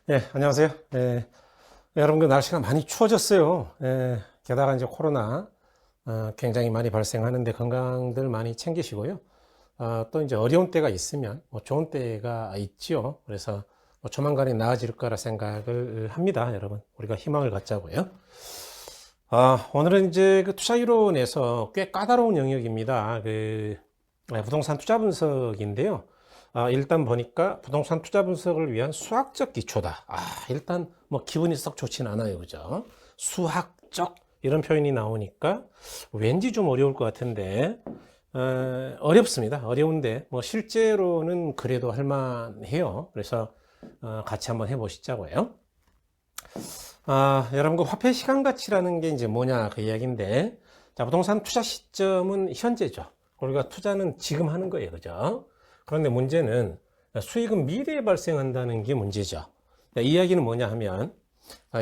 안녕하세요. 여러분들 날씨가 많이 추워졌어요. 게다가 이제 코로나 굉장히 많이 발생하는데 건강들 많이 챙기시고요. 또 이제 어려운 때가 있으면 뭐 좋은 때가 있지요. 그래서 뭐 조만간에 나아질 거라 생각을 합니다. 여러분, 우리가 희망을 갖자고요. 오늘은 이제 그 투자 이론에서 꽤 까다로운 영역입니다. 부동산 투자 분석인데요. 일단 보니까 부동산 투자 분석을 위한 수학적 기초다. 일단 뭐 기분이 썩 좋진 않아요. 그죠? 수학적 이런 표현이 나오니까 왠지 좀 어려울 것 같은데, 어렵습니다. 어려운데, 뭐 실제로는 그래도 할만해요. 그래서, 같이 한번 해보시자고요. 여러분, 그 화폐 시간 가치라는 게 이제 뭐냐 그 이야기인데, 자, 부동산 투자 시점은 현재죠. 우리가 투자는 지금 하는 거예요. 그죠? 그런데 문제는 수익은 미래에 발생한다는 게 문제죠. 이 이야기는 뭐냐 하면,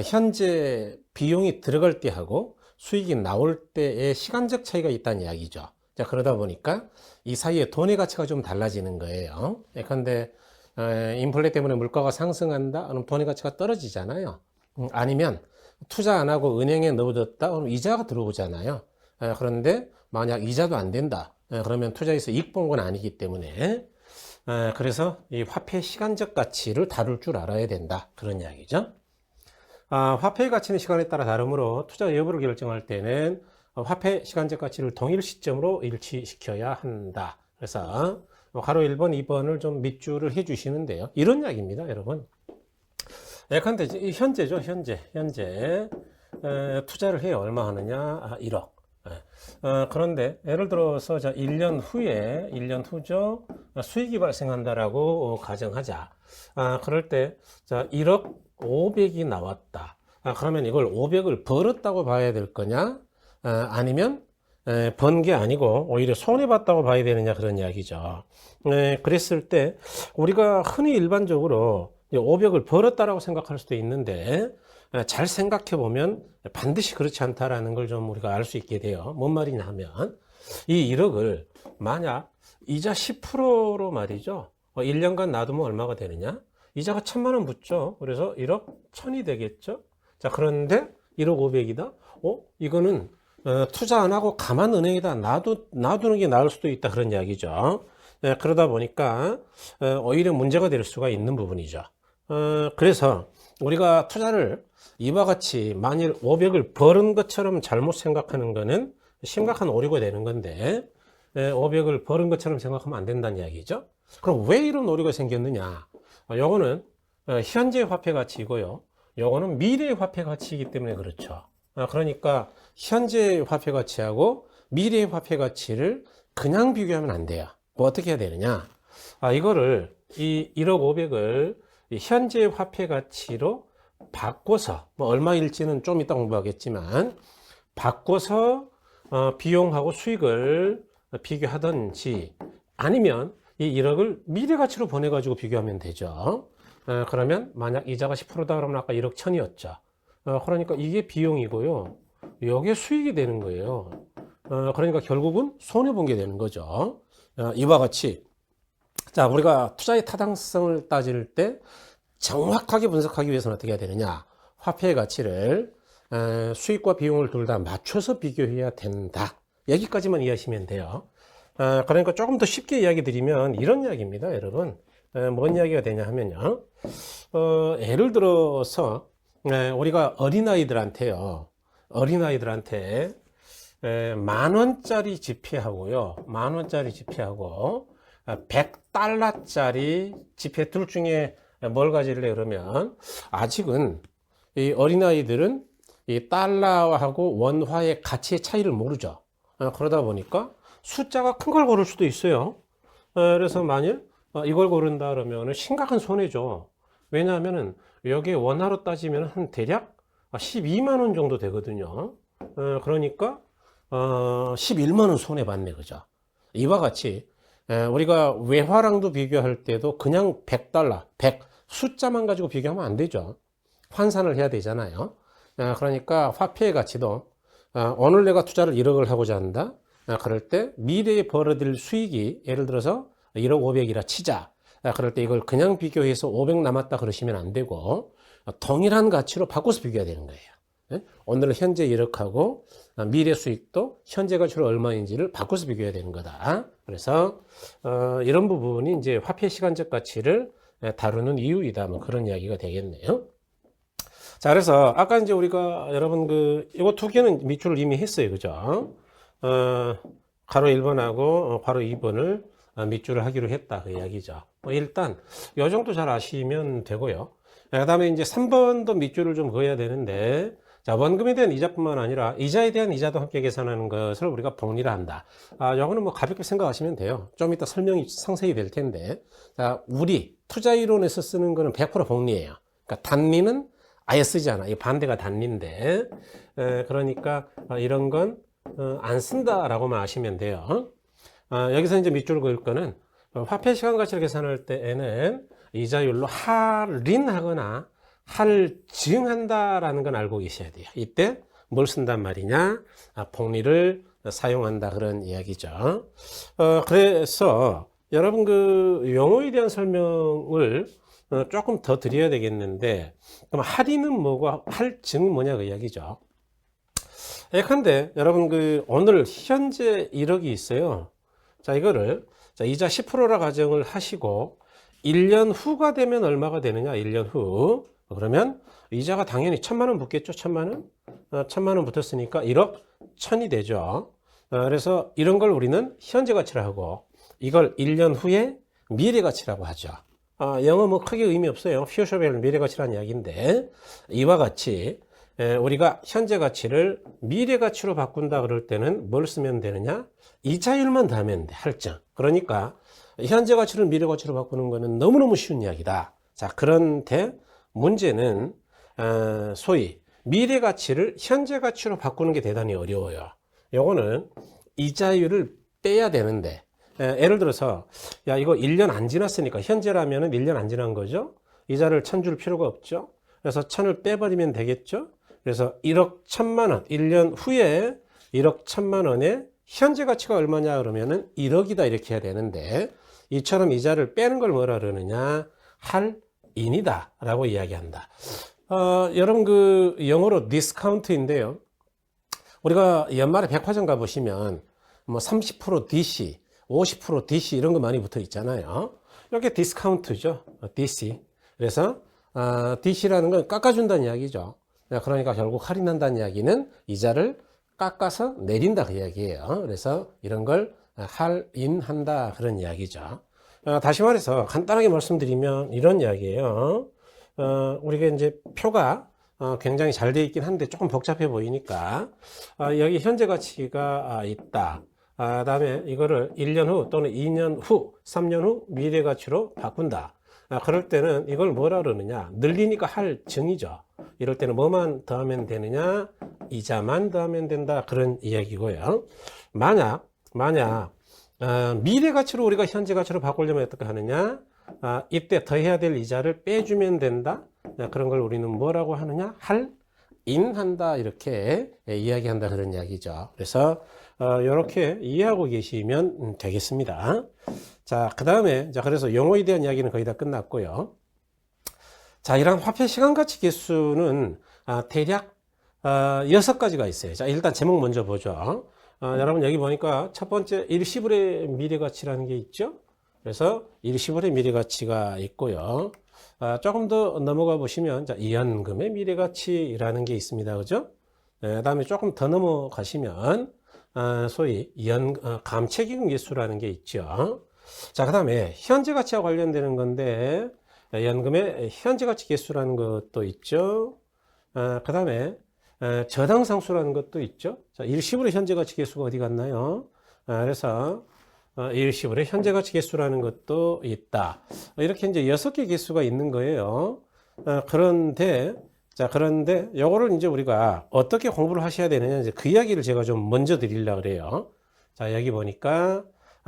현재 비용이 들어갈 때하고 수익이 나올 때의 시간적 차이가 있다는 이야기죠. 자, 그러다 보니까 이 사이에 돈의 가치가 좀 달라지는 거예요. 그런데 인플레 때문에 물가가 상승한다? 그럼 돈의 가치가 떨어지잖아요. 아니면 투자 안 하고 은행에 넣어뒀다? 그럼 이자가 들어오잖아요. 그런데 만약 이자도 안 된다? 그러면 투자에서 이익 본 건 아니기 때문에 그래서 이 화폐 시간적 가치를 다룰 줄 알아야 된다. 그런 이야기죠. 화폐의 가치는 시간에 따라 다르므로 투자 여부를 결정할 때는 화폐 시간적 가치를 동일 시점으로 일치시켜야 한다. 그래서 가로 1번, 2번을 좀 밑줄을 해 주시는데요. 이런 이야기입니다, 여러분. 예컨대 현재죠, 현재. 투자를 해요. 얼마 하느냐? 1억. 그런데 예를 들어서 1년 후죠. 수익이 발생한다라고 가정하자. 그럴 때 1억 500이 나왔다. 그러면 이걸 500을 벌었다고 봐야 될 거냐? 아니면 번 게 아니고 오히려 손해봤다고 봐야 되느냐 그런 이야기죠. 그랬을 때 우리가 흔히 일반적으로 500을 벌었다라고 생각할 수도 있는데 잘 생각해 보면 반드시 그렇지 않다라는 걸 좀 우리가 알 수 있게 돼요. 뭔 말이냐 하면 이 1억을 만약 이자 10%로 말이죠. 1년간 놔두면 얼마가 되느냐? 이자가 1000만 원 붙죠. 그래서 1억 1000이 되겠죠. 자, 그런데 1억 500이다. 이거는 투자 안 하고 가만 은행에다 놔두는 게 나을 수도 있다. 그런 이야기죠. 그러다 보니까 오히려 문제가 될 수가 있는 부분이죠. 그래서 우리가 투자를 이와 같이 만일 500을 버는 것처럼 잘못 생각하는 거는 심각한 오류가 되는 건데 500을 버는 것처럼 생각하면 안 된다는 이야기죠. 그럼 왜 이런 오류가 생겼느냐? 요거는 현재 화폐 가치이고요. 요거는 미래 화폐 가치이기 때문에 그렇죠. 그러니까 현재 화폐 가치하고 미래 화폐 가치를 그냥 비교하면 안 돼요. 뭐 어떻게 해야 되느냐? 이거를 이 1억 500을 현재 화폐 가치로 바꿔서 뭐 얼마일지는 좀 이따 공부하겠지만 바꿔서 비용하고 수익을 비교하든지 아니면 이 1억을 미래 가치로 보내가지고 비교하면 되죠. 그러면 만약 이자가 10%다 그러면 아까 1억 1000이었죠. 그러니까 이게 비용이고요. 이게 수익이 되는 거예요. 그러니까 결국은 손해본 게 되는 거죠. 이와 같이 자, 우리가 투자의 타당성을 따질 때 정확하게 분석하기 위해서는 어떻게 해야 되느냐? 화폐의 가치를 수익과 비용을 둘 다 맞춰서 비교해야 된다. 여기까지만 이해하시면 돼요. 그러니까 조금 더 쉽게 이야기 드리면 이런 이야기입니다, 여러분. 뭔 이야기가 되냐 하면요. 예를 들어서 우리가 어린아이들한테 10,000원짜리 지폐하고요. 10,000원짜리 지폐하고 100달러짜리 지폐 둘 중에 뭘 가질래 그러면 아직은 이 어린아이들은 이 달러하고 원화의 가치의 차이를 모르죠. 그러다 보니까 숫자가 큰 걸 고를 수도 있어요. 그래서 만일 이걸 고른다 그러면 심각한 손해죠. 왜냐하면은 여기에 원화로 따지면 한 대략 12만 원 정도 되거든요. 그러니까 11만 원 손해 봤네, 그죠? 이와 같이 우리가 외화랑도 비교할 때도 그냥 100달러, 100 숫자만 가지고 비교하면 안 되죠. 환산을 해야 되잖아요. 그러니까 화폐의 가치도 오늘 내가 투자를 1억을 하고자 한다. 그럴 때 미래에 벌어들일 수익이 예를 들어서 1억 500이라 치자. 그럴 때 이걸 그냥 비교해서 500 남았다 그러시면 안 되고 동일한 가치로 바꿔서 비교해야 되는 거예요. 예? 오늘 현재 1억하고 미래 수익도 현재 가치로 얼마인지를 바꿔서 비교해야 되는 거다. 그래서 이런 부분이 이제 화폐 시간적 가치를 다루는 이유이다. 뭐 그런 이야기가 되겠네요. 자, 그래서 아까 이제 우리가 여러분 이거 두 개는 밑줄을 이미 했어요. 그죠? 가로 1번하고 가로 2번을 밑줄을 하기로 했다. 그 이야기죠. 일단 요 정도 잘 아시면 되고요. 그 다음에 이제 3번도 밑줄을 좀 그어야 되는데, 자, 원금에 대한 이자뿐만 아니라 이자에 대한 이자도 함께 계산하는 것을 우리가 복리를 한다. 요거는 뭐 가볍게 생각하시면 돼요. 좀 이따 설명이 상세히 될 텐데. 자, 우리 투자 이론에서 쓰는 거는 100% 복리예요. 그러니까 단리는 아예 쓰지 않아. 이 반대가 단리인데. 그러니까 이런 건 안 쓴다라고만 아시면 돼요. 여기서 이제 밑줄 그을 거는 화폐 시간 가치를 계산할 때에는 이자율로 할인하거나 할증한다라는 건 알고 계셔야 돼요. 이때 뭘 쓴단 말이냐? 복리를 사용한다 그런 이야기죠. 그래서 여러분 용어에 대한 설명을 조금 더 드려야 되겠는데, 그럼 할인은 뭐고 할증은 뭐냐 그 이야기죠. 예컨대 여러분 오늘 현재 1억이 있어요. 자, 이거를 이자 10%라 가정을 하시고 1년 후가 되면 얼마가 되느냐? 1년 후. 그러면 이자가 당연히 1,000만 원 붙겠죠? 1,000만 원? 1,000만 원 붙었으니까 1억 1,000이 되죠. 그래서 이런 걸 우리는 현재 가치라 하고 이걸 1년 후에 미래 가치라고 하죠. 영어 뭐 크게 의미 없어요. future value 미래 가치라는 이야기인데, 이와 같이 우리가 현재 가치를 미래 가치로 바꾼다 그럴 때는 뭘 쓰면 되느냐? 이자율만 더하면 돼. 할증. 그러니까 현재 가치를 미래 가치로 바꾸는 거는 너무너무 쉬운 이야기다. 자, 그런데 문제는 소위 미래 가치를 현재 가치로 바꾸는 게 대단히 어려워요. 요거는 이자율을 빼야 되는데, 예를 들어서 야, 이거 1년 안 지났으니까, 현재라면은 1년 안 지난 거죠. 이자를 1,000 줄 필요가 없죠. 그래서 1,000을 빼버리면 되겠죠. 그래서 1억 1,000만 원, 1년 후에 1억 1,000만 원의 현재 가치가 얼마냐 그러면은 1억이다 이렇게 해야 되는데, 이처럼 이자를 빼는 걸 뭐라 그러느냐? 할인이다 라고 이야기한다. 여러분 영어로 디스카운트인데요. 우리가 연말에 백화점 가보시면 뭐 30% DC, 50% DC 이런 거 많이 붙어 있잖아요. 이렇게 디스카운트죠. DC. 그래서 DC라는 건 깎아준다는 이야기죠. 그러니까 결국 할인한다는 이야기는 이자를 깎아서 내린다 그 이야기예요. 그래서 이런 걸 할인한다 그런 이야기죠. 다시 말해서 간단하게 말씀드리면 이런 이야기예요. 우리가 이제 표가 굉장히 잘 되어 있긴 한데 조금 복잡해 보이니까 여기 현재 가치가 있다. 다음에 이거를 1년 후 또는 2년 후, 3년 후 미래 가치로 바꾼다. 그럴 때는 이걸 뭐라 그러느냐? 늘리니까 할증이죠. 이럴 때는 뭐만 더하면 되느냐? 이자만 더하면 된다. 그런 이야기고요. 만약 미래 가치로 우리가 현재 가치로 바꾸려면 어떻게 하느냐? 이때 더해야 될 이자를 빼주면 된다. 그런 걸 우리는 뭐라고 하느냐? 할인한다. 이렇게 이야기한다. 그런 이야기죠. 그래서 이렇게 이해하고 계시면 되겠습니다. 자, 그 다음에 그래서 용어에 대한 이야기는 거의 다 끝났고요. 자, 이런 화폐 시간 가치 계수는 대략 6가지가 있어요. 자, 일단 제목 먼저 보죠. 여러분 여기 보니까 첫 번째 일시불의 미래 가치라는 게 있죠. 그래서 일시불의 미래 가치가 있고요. 조금 더 넘어가 보시면 이연금의 미래 가치라는 게 있습니다. 그죠? 그다음에 조금 더 넘어가시면 소위 감채기금 계수라는 게 있죠. 자, 그 다음에 현재 가치와 관련되는 건데 연금의 현재 가치 계수라는 것도 있죠. 그 다음에 저당상수라는 것도 있죠. 자, 일시불의 현재 가치 계수가 어디 갔나요? 그래서 일시불의 현재 가치 계수라는 것도 있다. 이렇게 이제 6개 계수가 있는 거예요. 그런데 요거를 이제 우리가 어떻게 공부를 하셔야 되느냐, 이제 그 이야기를 제가 좀 먼저 드리려고 그래요. 자, 여기 보니까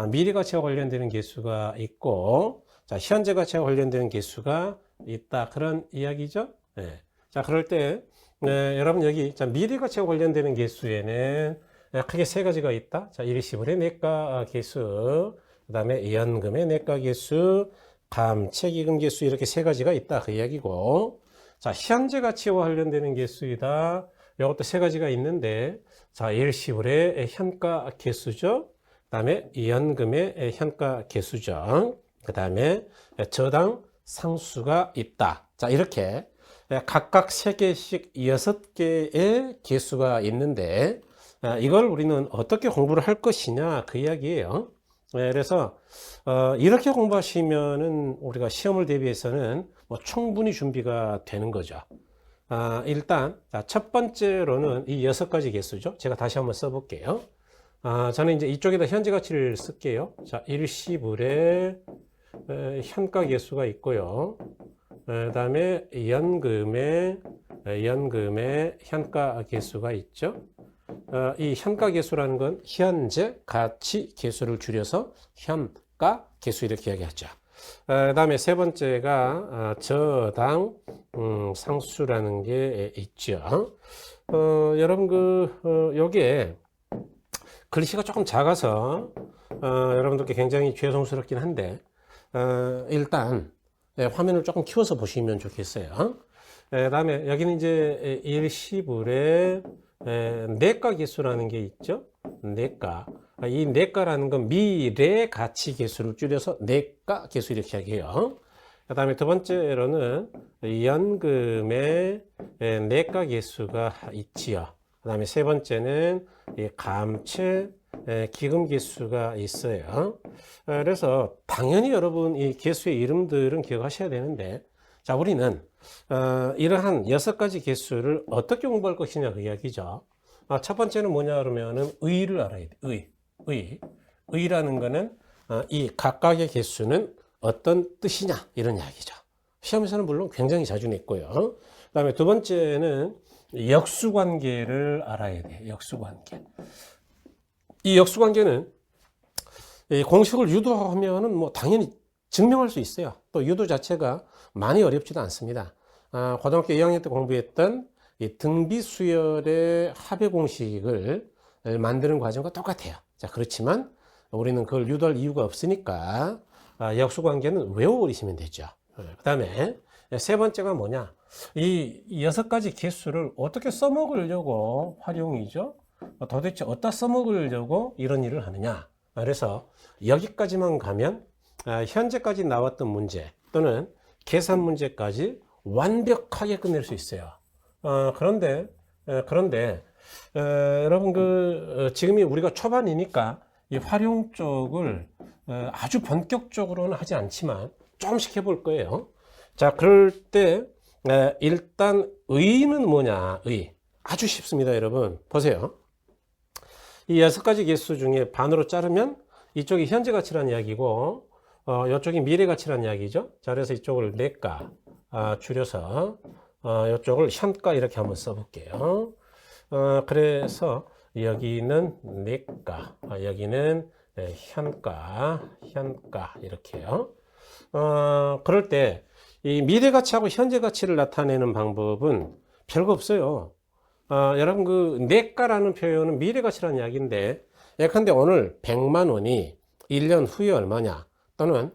미래 가치와 관련되는 계수가 있고, 자, 현재 가치와 관련되는 계수가 있다. 그런 이야기죠. 네. 자, 그럴 때 여러분 여기 미래 가치와 관련되는 계수에는 크게 3가지가 있다. 자, 일시불의 내과 계수, 그 다음에 연금의 내과 계수, 감채, 기금 개수 이렇게 세 가지가 있다 그 이야기고, 자, 현재 가치와 관련되는 개수이다. 이것도 세 가지가 있는데, 자, 일시불의 현가 개수죠. 그 다음에 연금의 현가 개수죠. 그 다음에 저당 상수가 있다. 자, 이렇게 각각 3개씩 6개의 개수가 있는데, 이걸 우리는 어떻게 공부를 할 것이냐 그 이야기예요. 그래서 이렇게 공부하시면은 우리가 시험을 대비해서는 뭐 충분히 준비가 되는 거죠. 일단 첫 번째로는 이 6가지 개수죠. 제가 다시 한번 써볼게요. 저는 이제 이쪽에다 현재 가치를 쓸게요. 자, 일시불의 현가 개수가 있고요. 그 다음에 연금의 현가 개수가 있죠. 이 현가 개수라는 건 현재 가치 개수를 줄여서 현가 개수 이렇게 이야기하죠. 그 다음에 세 번째가 저당 상수라는 게 있죠. 여러분 여기에 글씨가 조금 작아서 여러분들께 굉장히 죄송스럽긴 한데 일단 화면을 조금 키워서 보시면 좋겠어요. 그 다음에 여기는 이제 일시불의 내가 개수라는 게 있죠. 내가. 이 내가라는 건 미래 가치 개수를 줄여서 내가 개수 이렇게 하게요. 그 다음에 두 번째로는 연금의 내가 개수가 있지요. 그 다음에 세 번째는 감채 기금 개수가 있어요. 그래서 당연히 여러분 이 개수의 이름들은 기억하셔야 되는데, 자, 우리는 이러한 6가지 개수를 어떻게 공부할 것이냐 그 이야기죠. 첫 번째는 뭐냐 그러면은 의를 알아야 돼. 의라는 거는 이 각각의 개수는 어떤 뜻이냐 이런 이야기죠. 시험에서는 물론 굉장히 자주 냈고요. 그 다음에 두 번째는 역수관계를 알아야 돼. 역수관계. 이 역수관계는 이 공식을 유도하면은 뭐 당연히 증명할 수 있어요. 또 유도 자체가 많이 어렵지도 않습니다. 고등학교 2학년 때 공부했던 이 등비수열의 합의 공식을 만드는 과정과 똑같아요. 자, 그렇지만 우리는 그걸 유도할 이유가 없으니까 역수관계는 외워버리시면 되죠. 그 다음에 세 번째가 뭐냐? 이 6가지 개수를 어떻게 써먹으려고 활용이죠? 도대체 어디다 써먹으려고 이런 일을 하느냐? 그래서 여기까지만 가면 현재까지 나왔던 문제 또는 계산 문제까지 완벽하게 끝낼 수 있어요. 그런데 여러분 지금이 우리가 초반이니까 이 활용 쪽을 아주 본격적으로는 하지 않지만 조금씩 해볼 거예요. 자, 그럴 때 일단 의는 뭐냐? 의 아주 쉽습니다, 여러분. 보세요. 이 6가지 개수 중에 반으로 자르면 이쪽이 현재 가치란 이야기고 이쪽이 미래 가치란 이야기죠. 자, 그래서 이쪽을 내가 줄여서 이쪽을 현가 이렇게 한번 써볼게요. 그래서 여기는 내가, 여기는 현가 이렇게요. 그럴 때 이 미래 가치하고 현재 가치를 나타내는 방법은 별거 없어요. 여러분 내가라는 표현은 미래 가치라는 이야기인데, 예컨대 오늘 100만 원이 1년 후에 얼마냐, 또는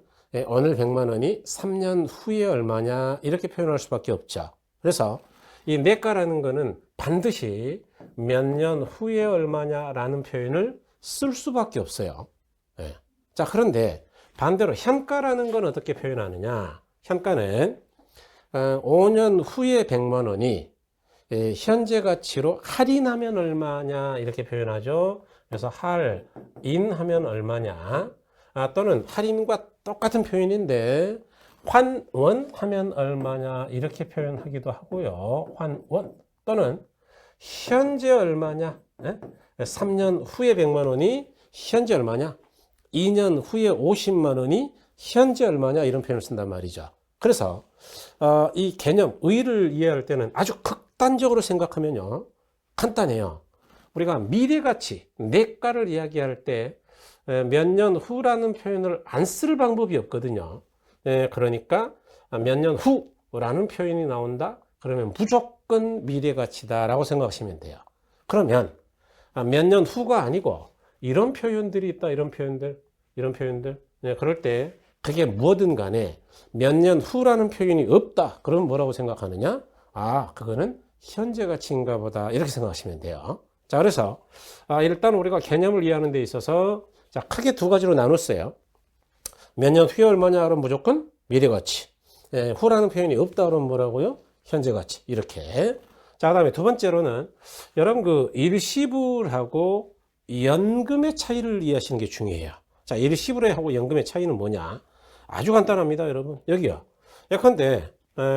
오늘 100만 원이 3년 후에 얼마냐 이렇게 표현할 수밖에 없죠. 그래서 이 내가라는 거는 반드시 몇 년 후에 얼마냐라는 표현을 쓸 수밖에 없어요. 자, 그런데 반대로 현가라는 건 어떻게 표현하느냐? 현가는 5년 후에 100만 원이 현재 가치로 할인하면 얼마냐 이렇게 표현하죠. 그래서 할인하면 얼마냐, 또는 할인과 똑같은 표현인데 환원하면 얼마냐 이렇게 표현하기도 하고요. 환원 또는 현재 얼마냐, 3년 후에 100만 원이 현재 얼마냐, 2년 후에 50만 원이 현재 얼마냐 이런 표현을 쓴단 말이죠. 그래서 이 개념 의를 이해할 때는 아주 극단적으로 생각하면요 간단해요. 우리가 미래가치, 내가를 이야기할 때 몇 년 후라는 표현을 안 쓸 방법이 없거든요. 그러니까 몇 년 후라는 표현이 나온다? 그러면 무조건 미래가치다 라고 생각하시면 돼요. 그러면 몇 년 후가 아니고 이런 표현들이 있다, 이런 표현들. 그럴 때 그게 뭐든 간에 몇 년 후라는 표현이 없다. 그럼 뭐라고 생각하느냐? 아, 그거는 현재 가치인가 보다. 이렇게 생각하시면 돼요. 자, 그래서 일단 우리가 개념을 이해하는 데 있어서 자, 크게 두 가지로 나눴어요. 몇 년 후에 얼마냐 그러면 무조건 미래 가치. 예, 후라는 표현이 없다 그러면 뭐라고요? 현재 가치. 이렇게. 자, 그다음에 두 번째로는 여러분 그 일시불하고 연금의 차이를 이해하시는 게 중요해요. 자, 일시불하고 연금의 차이는 뭐냐? 아주 간단합니다, 여러분. 여기요. 예컨대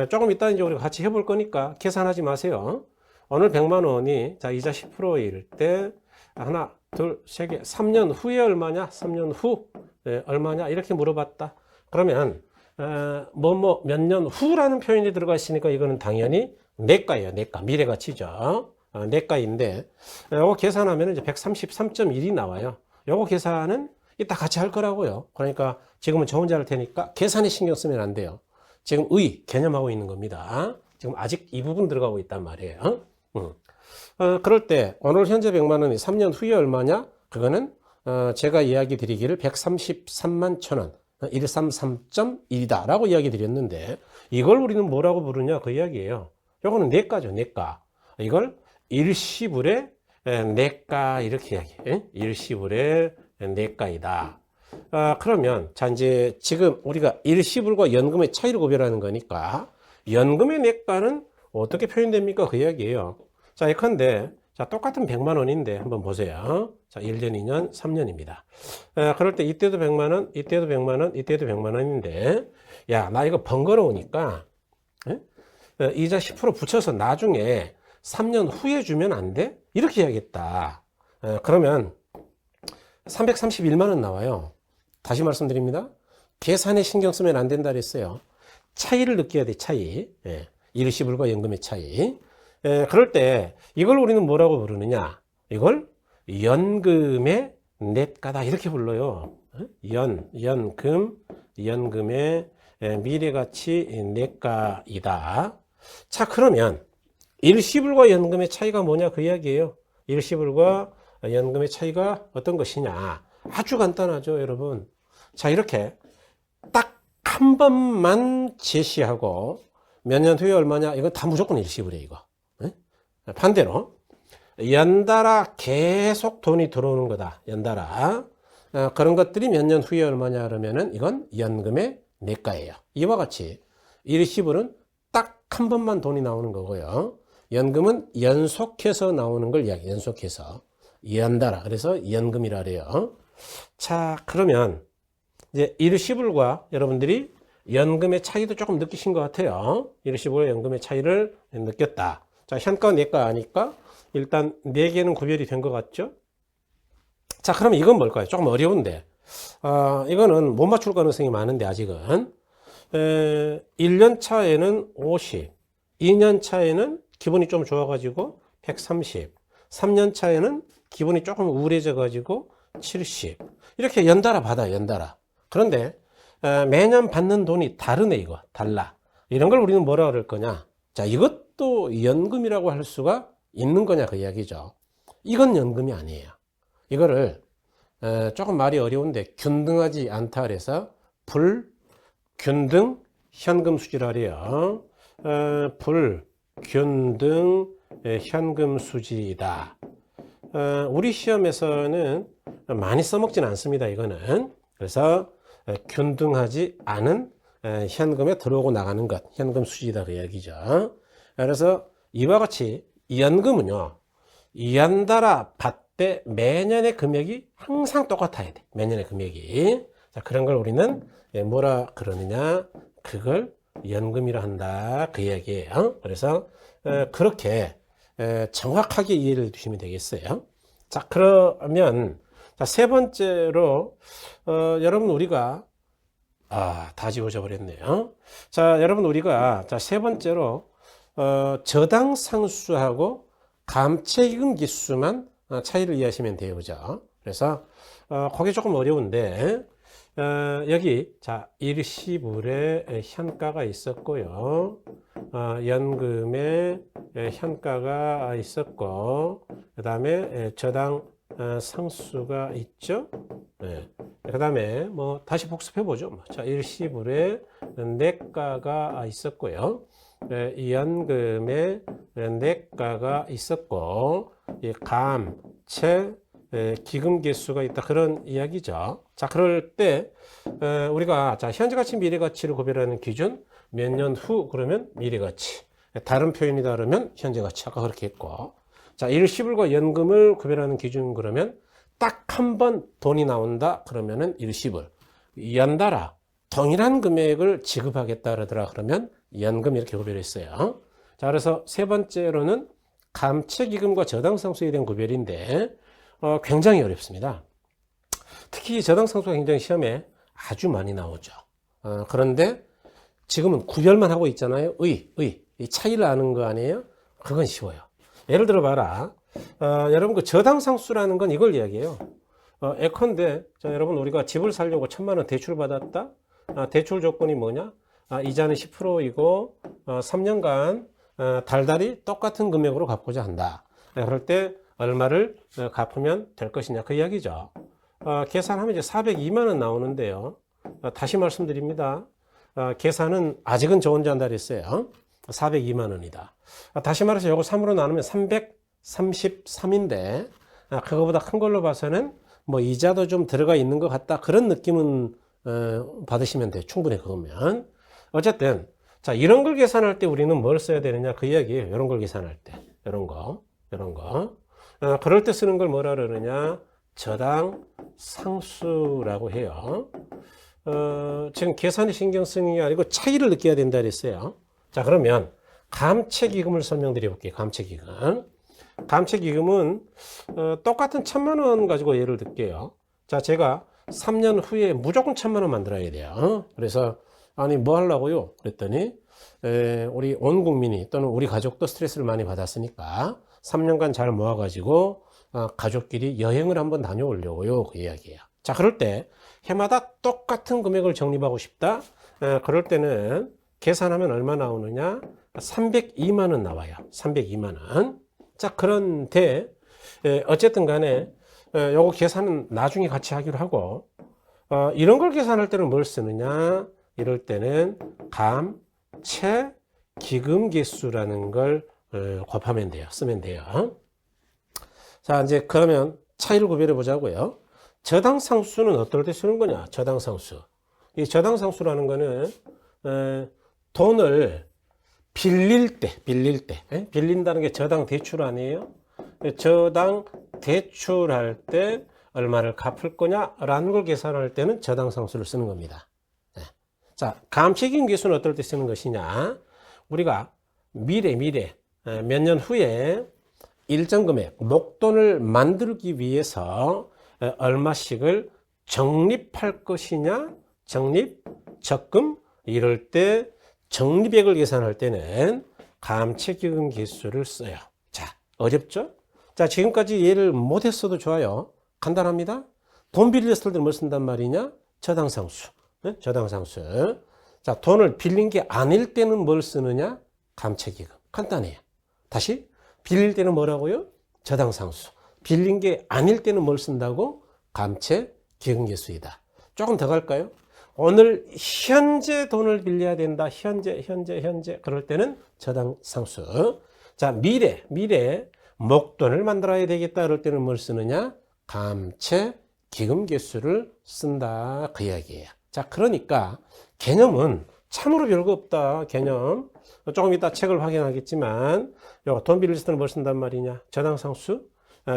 조금 이따 이제 우리가 같이 해볼 거니까 계산하지 마세요. 오늘 100만 원이 자 이자 10%일 때 하나, 둘, 세 개, 3년 후에 얼마냐? 3년 후 얼마냐? 이렇게 물어봤다. 그러면 몇 년 후라는 표현이 들어가 있으니까 이거는 당연히 내가예요. 내가 미래 가치죠. 내가인데 요거 계산하면 이제 133.1이 나와요. 요거 계산은 이따 같이 할 거라고요. 그러니까 지금은 저 혼자 할 테니까 계산에 신경 쓰면 안 돼요. 지금 개념하고 있는 겁니다. 지금 아직 이 부분 들어가고 있단 말이에요. 그럴 때 오늘 현재 100만 원이 3년 후에 얼마냐? 그거는 제가 이야기 드리기를 133만 1,000원 133.1이다 라고 이야기 드렸는데 이걸 우리는 뭐라고 부르냐 그 이야기예요. 요거는 내가죠. 내가. 이걸 일시불의 내가 이렇게 이야기해. 일시불의 내가이다. 그러면 자 이제 지금 우리가 일시불과 연금의 차이를 구별하는 거니까 연금의 내가는 어떻게 표현됩니까? 그 이야기예요. 자, 예컨대 자 똑같은 100만 원인데 한번 보세요. 자, 1년, 2년, 3년입니다. 그럴 때 이때도 100만 원, 이때도 100만 원, 이때도 100만 원인데 야, 나 이거 번거로우니까 이자 10% 붙여서 나중에 3년 후에 주면 안 돼? 이렇게 해야겠다. 그러면 331만 원 나와요. 다시 말씀드립니다. 계산에 신경 쓰면 안 된다 그랬어요. 차이를 느껴야 돼, 차이. 일시불과 연금의 차이. 그럴 때 이걸 우리는 뭐라고 부르느냐? 이걸 연금의 넷가다 이렇게 불러요. 연금의 미래가치 넷가이다. 자, 그러면 일시불과 연금의 차이가 뭐냐 그 이야기예요. 일시불과 연금의 차이가 어떤 것이냐? 아주 간단하죠, 여러분. 자, 이렇게 딱 한 번만 제시하고 몇 년 후에 얼마냐? 이거 다 무조건 일시불이에요, 이거. 반대로 연달아 계속 돈이 들어오는 거다. 연달아. 그런 것들이 몇 년 후에 얼마냐 그러면은 이건 연금의 내가예요. 이와 같이 일시불은 딱 한 번만 돈이 나오는 거고요. 연금은 연속해서 나오는 걸 이야기해요. 연속해서. 연달아. 그래서 연금이라 그래요. 자, 그러면 이제 일시불과 여러분들이 연금의 차이도 조금 느끼신 것 같아요. 일시불과 연금의 차이를 느꼈다. 자, 현가, 내가 아니까 일단 4개는 구별이 된 것 같죠? 자, 그럼 이건 뭘까요? 조금 어려운데. 이거는 못 맞출 가능성이 많은데, 아직은. 1년 차에는 50, 2년 차에는 기분이 좀 좋아가지고 130, 3년 차에는 기분이 조금 우울해져가지고 70. 이렇게 연달아 받아요, 연달아. 그런데 매년 받는 돈이 다르네, 이거. 달라. 이런 걸 우리는 뭐라 그럴 거냐? 자, 이것도 연금이라고 할 수가 있는 거냐, 그 이야기죠. 이건 연금이 아니에요. 이거를 조금 말이 어려운데 균등하지 않다 그래서 불균등 현금 수지라 그래요. 불균등 현금 수지이다. 우리 시험에서는 많이 써먹진 않습니다. 이거는. 그래서 균등하지 않은 현금에 들어오고 나가는 것, 현금 수지이다 그 이야기죠. 그래서 이와 같이 연금은요, 연달아 받되 매년의 금액이 항상 똑같아야 돼. 매년의 금액이. 자, 그런 걸 우리는 뭐라 그러느냐? 그걸 연금이라 한다. 그 이야기예요. 그래서 그렇게 정확하게 이해를 해 두시면 되겠어요. 자, 그러면 자, 세 번째로 여러분 우리가 다 지워져 버렸네요. 자, 여러분 우리가 자, 세 번째로 저당 상수하고 감채기금 기수만 차이를 이해하시면 돼요. 그죠? 그래서 그게 조금 어려운데 여기 자, 일시불에 현가가 있었고요. 연금에 현가가 있었고, 그 다음에 저당 상수가 있죠. 네. 그 다음에 뭐 다시 복습해 보죠. 자, 일시불에 내가가 있었고요. 이연금에 내가가 있었고, 이 감, 채, 기금 개수가 있다. 그런 이야기죠. 자, 그럴 때 우리가 자, 현재 가치, 미래 가치를 구별하는 기준, 몇 년 후 그러면 미래 가치, 다른 표현이다 그러면 현재 가치. 아까 그렇게 했고, 자, 일시불과 연금을 구별하는 기준 그러면 딱 한 번 돈이 나온다 그러면은 일시불, 연달아 동일한 금액을 지급하겠다 그러더라 그러면 연금, 이렇게 구별했어요. 자, 그래서 세 번째로는 감채기금과 저당상수에 대한 구별인데 굉장히 어렵습니다. 특히 저당상수가 굉장히 시험에 아주 많이 나오죠. 그런데 지금은 구별만 하고 있잖아요. 이 차이를 아는 거 아니에요? 그건 쉬워요. 예를 들어 봐라. 여러분, 그 저당상수라는 건 이걸 이야기해요. 예컨대, 자, 여러분, 우리가 집을 살려고 1,000만 원 대출 받았다. 대출 조건이 뭐냐? 이자는 10%이고 3년간 달달이 똑같은 금액으로 갚고자 한다. 그럴 때 얼마를 갚으면 될 것이냐, 그 이야기죠. 계산하면 이제 402만 원 나오는데요. 다시 말씀드립니다. 계산은 아직은 저 혼자 한다 그랬어요. 402만 원이다. 다시 말해서 이거 3으로 나누면 333인데 그거보다 큰 걸로 봐서는 뭐 이자도 좀 들어가 있는 것 같다. 그런 느낌은 받으시면 돼요. 충분히 그거면. 어쨌든 자, 이런 걸 계산할 때 우리는 뭘 써야 되느냐, 그 이야기예요. 이런 걸 계산할 때. 이런 거. 그럴 때 쓰는 걸 뭐라 그러느냐? 저당 상수라고 해요. 지금 계산에 신경 쓰는 게 아니고 차이를 느껴야 된다 그랬어요. 자, 그러면 감채기금을 설명드려 볼게요. 감채기금은 똑같은 1,000만 원 가지고 예를 들게요. 자, 제가 3년 후에 무조건 1,000만 원 만들어야 돼요. 그래서 아니 뭐 하려고요? 그랬더니 우리 온 국민이 또는 우리 가족도 스트레스를 많이 받았으니까 3년간 잘 모아가지고 가족끼리 여행을 한번 다녀오려고요. 그 이야기예요. 자, 그럴 때 해마다 똑같은 금액을 적립하고 싶다. 그럴 때는 계산하면 얼마 나오느냐? 302만 원 나와요. 302만 원. 자, 그런데 어쨌든 간에 요거 계산은 나중에 같이 하기로 하고, 이런 걸 계산할 때는 뭘 쓰느냐? 이럴 때는 감, 채, 기금 개수라는 걸 곱하면 돼요. 쓰면 돼요. 자, 이제 그러면 차이를 구별해 보자고요. 저당상수는 어떨 때 쓰는 거냐? 저당상수. 이 저당상수라는 거는 돈을 빌린다는 게 저당 대출 아니에요? 저당 대출할 때 얼마를 갚을 거냐라는 걸 계산할 때는 저당상수를 쓰는 겁니다. 자, 감채기금 개수는 어떨 때 쓰는 것이냐? 우리가 미래 몇 년 후에 일정 금액 목돈을 만들기 위해서 얼마씩을 적립할 것이냐? 적금? 이럴 때 적립액을 계산할 때는 감채기금 개수를 써요. 자, 어렵죠? 자, 지금까지 예를 못 했어도 좋아요. 간단합니다. 돈 빌렸을 때 뭘 쓴단 말이냐? 저당상수. 네? 저당상수. 자, 돈을 빌린 게 아닐 때는 뭘 쓰느냐? 감채기금. 간단해요. 다시 빌릴 때는 뭐라고요? 저당상수. 빌린 게 아닐 때는 뭘 쓴다고? 감채기금계수이다. 조금 더 갈까요? 오늘 현재 돈을 빌려야 된다. 현재. 그럴 때는 저당상수. 자, 미래 목돈을 만들어야 되겠다. 그럴 때는 뭘 쓰느냐? 감채기금계수를 쓴다. 그 이야기예요. 자, 그러니까 개념은 참으로 별거 없다. 개념. 조금 이따 책을 확인하겠지만, 돈 빌릴 때는 뭘 쓴단 말이냐? 저당상수.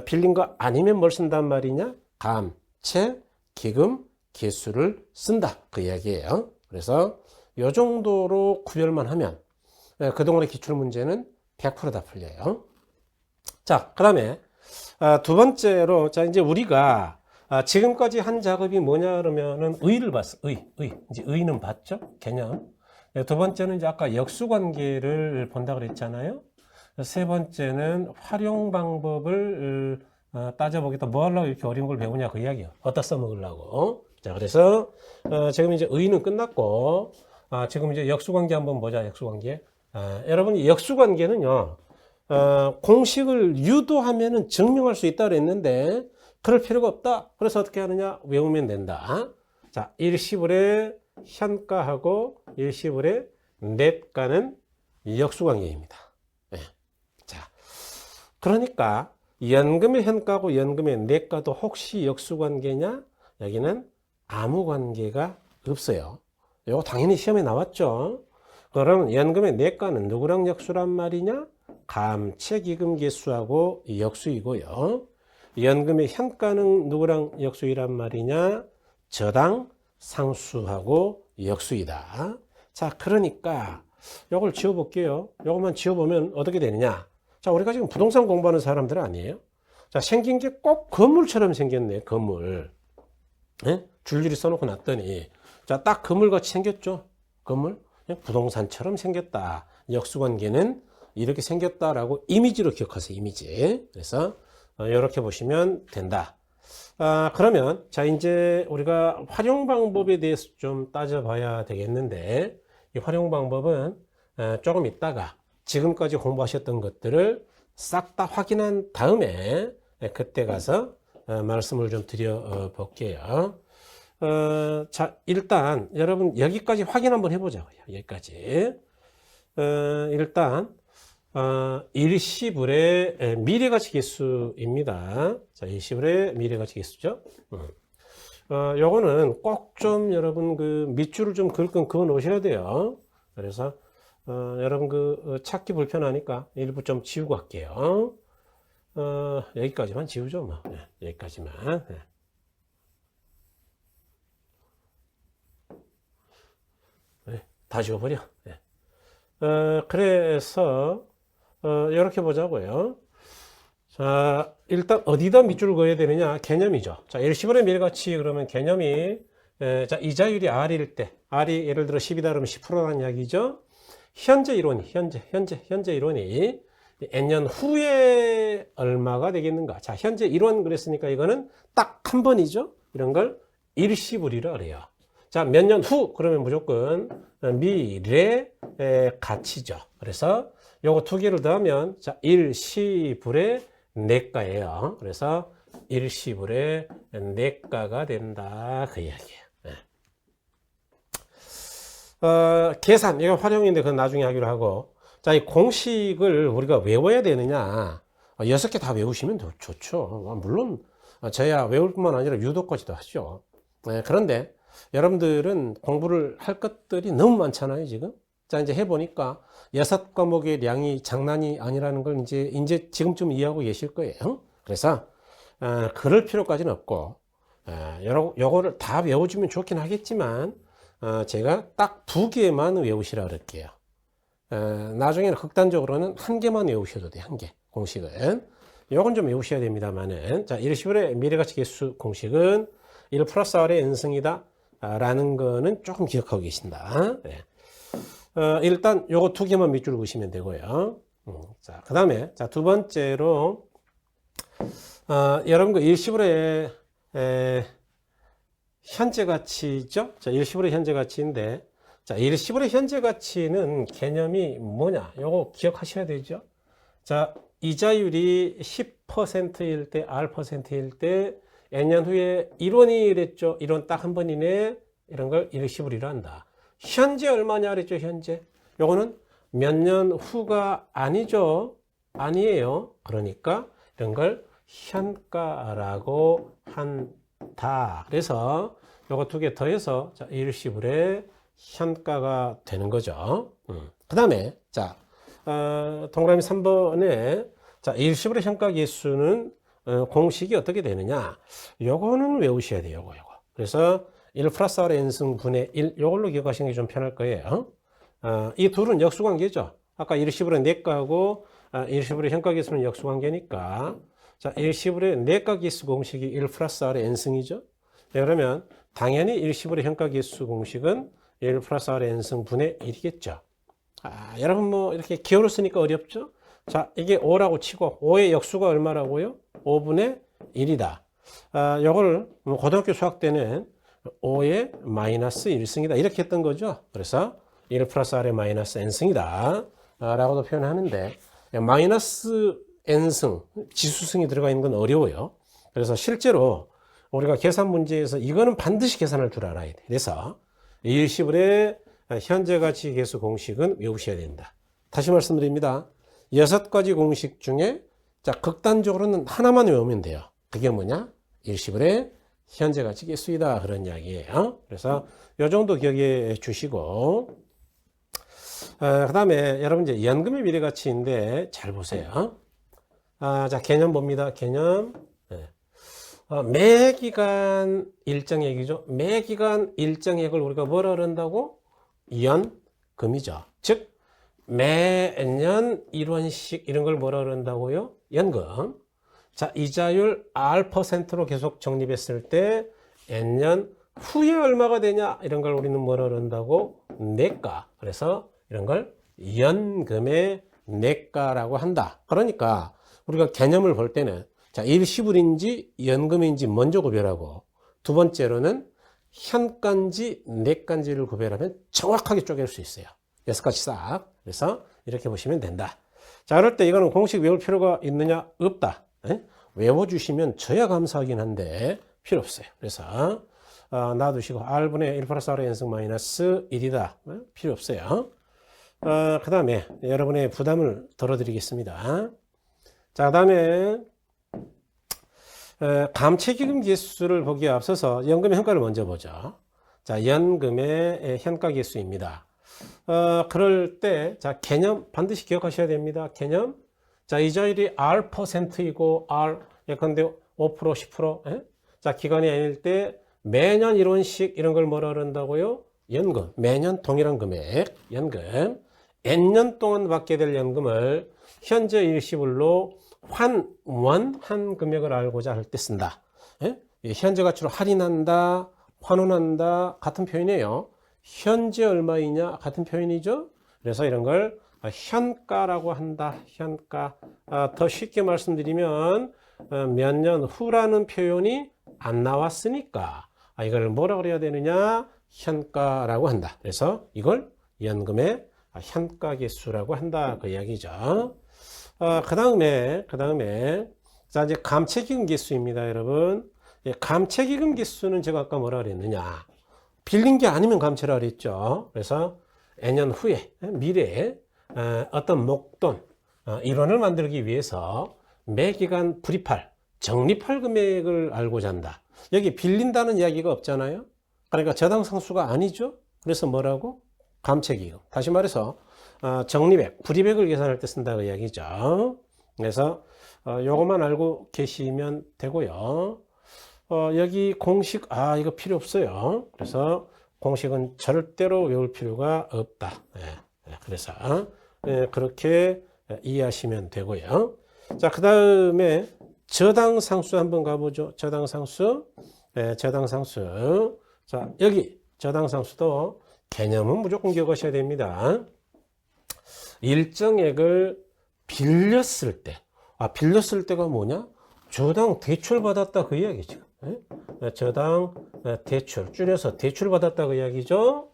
빌린 거 아니면 뭘 쓴단 말이냐? 감채기금 개수를 쓴다. 그 이야기예요. 그래서 이 정도로 구별만 하면 그동안의 기출문제는 100% 다 풀려요. 자, 그 다음에 두 번째로, 자, 이제 우리가 지금까지 한 작업이 뭐냐 그러면은 의를 봤어. 이제 의는 봤죠? 개념. 두 번째는 이제 아까 역수관계를 본다 그랬잖아요. 세 번째는 활용 방법을 따져보겠다. 뭐 하려고 이렇게 어려운 걸 배우냐 그 이야기예요. 어디다 써먹으려고. 자, 그래서 지금 이제 의는 끝났고, 지금 이제 역수관계 한번 보자. 역수관계. 여러분, 역수관계는요, 공식을 유도하면은 증명할 수 있다 그랬는데 그럴 필요가 없다. 그래서 어떻게 하느냐? 외우면 된다. 자, 일시불의 현가하고 일시불의 넷가는 역수관계입니다. 예. 자, 그러니까 연금의 현가고 연금의 넷가도 혹시 역수관계냐? 여기는 아무 관계가 없어요. 이거 당연히 시험에 나왔죠. 그러면 연금의 넷가는 누구랑 역수란 말이냐? 감채기금계수하고 역수이고요. 연금의 현가는 누구랑 역수이란 말이냐? 저당 상수하고 역수이다. 자, 그러니까 이걸 지워볼게요. 이것만 지워보면 어떻게 되느냐? 자, 우리가 지금 부동산 공부하는 사람들 아니에요? 자, 생긴 게 꼭 건물처럼 생겼네, 건물. 예? 줄줄이 써놓고 놨더니, 자, 딱 건물같이 생겼죠? 건물? 부동산처럼 생겼다. 역수관계는 이렇게 생겼다라고 이미지로 기억하세요, 이미지. 그래서, 이렇게 보시면 된다. 그러면, 자, 이제 우리가 활용 방법에 대해서 좀 따져봐야 되겠는데, 이 활용 방법은 조금 있다가 지금까지 공부하셨던 것들을 싹 다 확인한 다음에 그때 가서 말씀을 좀 드려 볼게요. 자, 일단 여러분 여기까지 확인 한번 해보자고요. 여기까지. 일단 일시불의 미래가치 계수입니다. 자, 일시불의 미래가치 계수죠. 요거는 꼭 좀 여러분 그 밑줄을 좀 그어 놓으셔야 돼요. 그래서 여러분 그 찾기 불편하니까 일부 좀 지우고 할게요. 여기까지만 지우죠, 뭐. 네, 여기까지만. 네. 네, 다 지워버려. 네. 그래서 이렇게 보자고요. 자, 일단 어디다 밑줄을 그어야 되느냐? 개념이죠. 자, 일시불의 미래가치 그러면 개념이 자, 이자율이 R일 때, R이 예를 들어 10이다 그러면 10%라는 이야기죠. 현재 이론이, 현재 이론이 N년 후에 얼마가 되겠는가? 자, 현재 이론 그랬으니까 이거는 딱 한 번이죠. 이런 걸 일시불이라 그래요. 자, 몇 년 후 그러면 무조건 미래 가치죠. 그래서 요거 두 개를 더하면 자, 일시불의 내가예요. 그래서 일시불의 내가가 된다 그 이야기예요. 네. 계산 이거 활용인데 그건 나중에 하기로 하고, 자, 이 공식을 우리가 외워야 되느냐? 6개 다 외우시면 좋죠. 물론 저야 외울 뿐만 아니라 유도까지도 하죠. 네, 그런데 여러분들은 공부를 할 것들이 너무 많잖아요, 지금. 자, 이제 해보니까 6과목의 량이 장난이 아니라는 걸 이제 지금쯤 이해하고 계실 거예요. 그래서, 그럴 필요까지는 없고, 요거를 다 외워주면 좋긴 하겠지만, 제가 딱 2개만 외우시라 그럴게요. 나중에는 극단적으로는 1개만 외우셔도 돼요, 1개. 공식은. 요건 좀 외우셔야 됩니다만은. 자, 일시불의 미래가치 계수 공식은 1 플러스 R의 n승이다. 라는 거는 조금 기억하고 계신다. 네. 일단 요거 2개만 밑줄 그으시면 되고요. 자, 그 다음에, 자, 두 번째로, 여러분 그 일시불의 현재 가치죠? 자, 일시불의 현재 가치인데, 자, 일시불의 현재 가치는 개념이 뭐냐? 요거 기억하셔야 되죠? 자, 이자율이 10%일 때, R%일 때, N년 후에 1원이 이랬죠. 1원 딱 한 번이네. 이런 걸 일시불이라 한다. 현재 얼마냐 그랬죠, 현재. 요거는 몇 년 후가 아니죠. 아니에요. 그러니까 이런 걸 현가라고 한다. 그래서 요거 2개 더해서 자, 일시불의 현가가 되는 거죠. 그 다음에, 자, 동그라미 3번에, 자, 일시불의 현가 계수는 공식이 어떻게 되느냐? 요거는 외우셔야 돼요, 요거. 그래서 1 플러스 R n승 분의 1, 요걸로 기억하시는 게 좀 편할 거예요. 이 둘은 역수관계죠. 아까 일시불의 내가하고 일시불의 현가 계수는 역수관계니까. 자, 일시불의 내가 계수 공식이 1 플러스 R n승이죠. 네, 그러면 당연히 일시불의 현가 계수 공식은 1 플러스 R n승 분의 1이겠죠. 여러분 뭐 이렇게 기호를 쓰니까 어렵죠? 자, 이게 5라고 치고 5의 역수가 얼마라고요? 5분의 1이다. 요거를 고등학교 수학 때는 5의 마이너스 1승이다. 이렇게 했던 거죠. 그래서 1 플러스 R의 마이너스 n승이다. 라고도 표현하는데, 마이너스 n승, 지수승이 들어가 있는 건 어려워요. 그래서 실제로 우리가 계산 문제에서 이거는 반드시 계산할 줄 알아야 돼. 그래서 일시불의 현재 가치 계수 공식은 외우셔야 된다. 다시 말씀드립니다. 6가지 공식 중에 자, 극단적으로는 하나만 외우면 돼요. 그게 뭐냐? 일시불의 현재 가치 계수이다. 그런 이야기예요. 그래서 이 정도 기억해 주시고, 그 다음에 여러분 이제 연금의 미래가치인데 잘 보세요. 자, 개념 봅니다. 개념. 네. 매기간 일정액이죠. 매기간 일정액을 우리가 뭐라 그런다고? 연금이죠. 즉, 매년 1원씩 이런 걸 뭐라 그런다고요? 연금. 자, 이자율 R%로 계속 적립했을 때 N년 후에 얼마가 되냐? 이런 걸 우리는 뭐라 그런다고? 내가. 그래서 이런 걸 연금의 내가라고 한다. 그러니까 우리가 개념을 볼 때는 자, 일시불인지 연금인지 먼저 구별하고 두 번째로는 현가인지 내가인지를 구별하면 정확하게 쪼갤 수 있어요. 6가지 싹. 그래서 이렇게 보시면 된다. 자, 그럴 때 이거는 공식 외울 필요가 있느냐? 없다. 외워주시면 저야 감사하긴 한데 필요 없어요. 그래서 놔두시고 R분의 1 플러스 R의 연승 마이너스 1이다. 필요 없어요. 그 다음에 여러분의 부담을 덜어드리겠습니다. 자, 그 다음에 감채기금 계수를 보기에 앞서서 연금의 현가를 먼저 보죠. 자, 연금의 현가 계수입니다. 그럴 때, 자, 개념 반드시 기억하셔야 됩니다. 개념. 자, 이자율이 R%이고, 예컨대 5%, 10%. 예? 자, 기간이 아닐 때 매년 1원씩 이런 걸 뭐라 그런다고요? 연금. 매년 동일한 금액. 연금. N년 동안 받게 될 연금을 현재 일시불로 환원 금액을 알고자 할 때 쓴다. 예? 현재 가치로 할인한다, 환원한다 같은 표현이에요. 현재 얼마이냐 같은 표현이죠. 그래서 이런 걸 현가라고 한다. 현가. 더 쉽게 말씀드리면 몇 년 후라는 표현이 안 나왔으니까 이걸 뭐라 그래야 되느냐? 현가라고 한다. 그래서 이걸 연금의 현가 계수라고 한다. 그 이야기죠. 그 다음에 자, 이제 감채기금 계수입니다, 여러분. 감채기금 계수는 제가 아까 뭐라 그랬느냐? 빌린 게 아니면 감채라 그랬죠. 그래서 N년 후에 미래에 어떤 목돈 1원을 만들기 위해서 매기간 불입할 적립할 금액을 알고자 한다. 여기 빌린다는 이야기가 없잖아요. 그러니까 저당상수가 아니죠. 그래서 뭐라고? 감채기금. 다시 말해서 적립액, 불입액을 계산할 때 쓴다고 이야기죠. 그래서 요것만 알고 계시면 되고요. 여기 공식 이거 필요 없어요. 그래서 공식은 절대로 외울 필요가 없다. 그래서 그렇게 이해하시면 되고요. 자, 그 다음에 저당상수 한번 가보죠. 저당상수. 저당상수. 자, 여기 저당상수도 개념은 무조건 기억하셔야 됩니다. 일정액을 빌렸을 때, 빌렸을 때가 뭐냐? 저당 대출받았다 그 이야기죠. 저당 대출, 줄여서 대출받았다 그 이야기죠.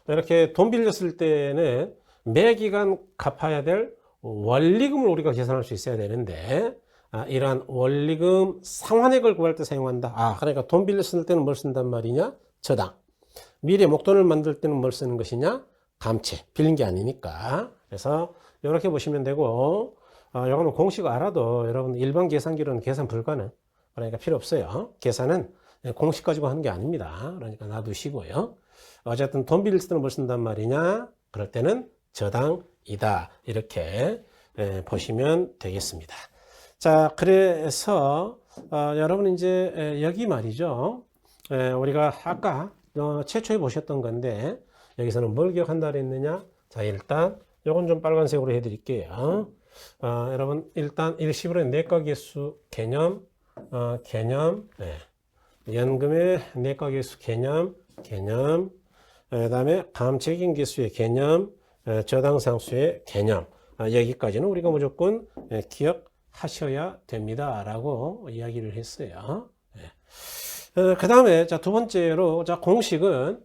이렇게 돈 빌렸을 때는 매기간 갚아야 될 원리금을 우리가 계산할 수 있어야 되는데, 이러한 원리금 상환액을 구할 때 사용한다. 그러니까 돈 빌렸을 때는 뭘 쓴단 말이냐? 저당. 미래 목돈을 만들 때는 뭘 쓰는 것이냐? 감채. 빌린 게 아니니까. 그래서 이렇게 보시면 되고, 이거는 공식 알아도 여러분 일반 계산기로는 계산 불가능. 그러니까 필요 없어요. 계산은 공식 가지고 하는 게 아닙니다. 그러니까 놔두시고요. 어쨌든 돈 빌릴 때는 뭘 쓴단 말이냐? 그럴 때는 저당이다. 이렇게 보시면 되겠습니다. 자, 그래서 여러분 이제 여기 말이죠. 우리가 아까 최초에 보셨던 건데 여기서는 뭘 기억한다 그랬느냐? 자, 일단 요건 좀 빨간색으로 해드릴게요. 여러분 일단 일시불의 내과계수 개념, 연금의 내과계수 개념, 그 다음에 감채기금 계수의 개념, 저당상수의 개념, 여기까지는 우리가 무조건 기억하셔야 됩니다 라고 이야기를 했어요. 그 다음에 자, 두 번째로 자, 공식은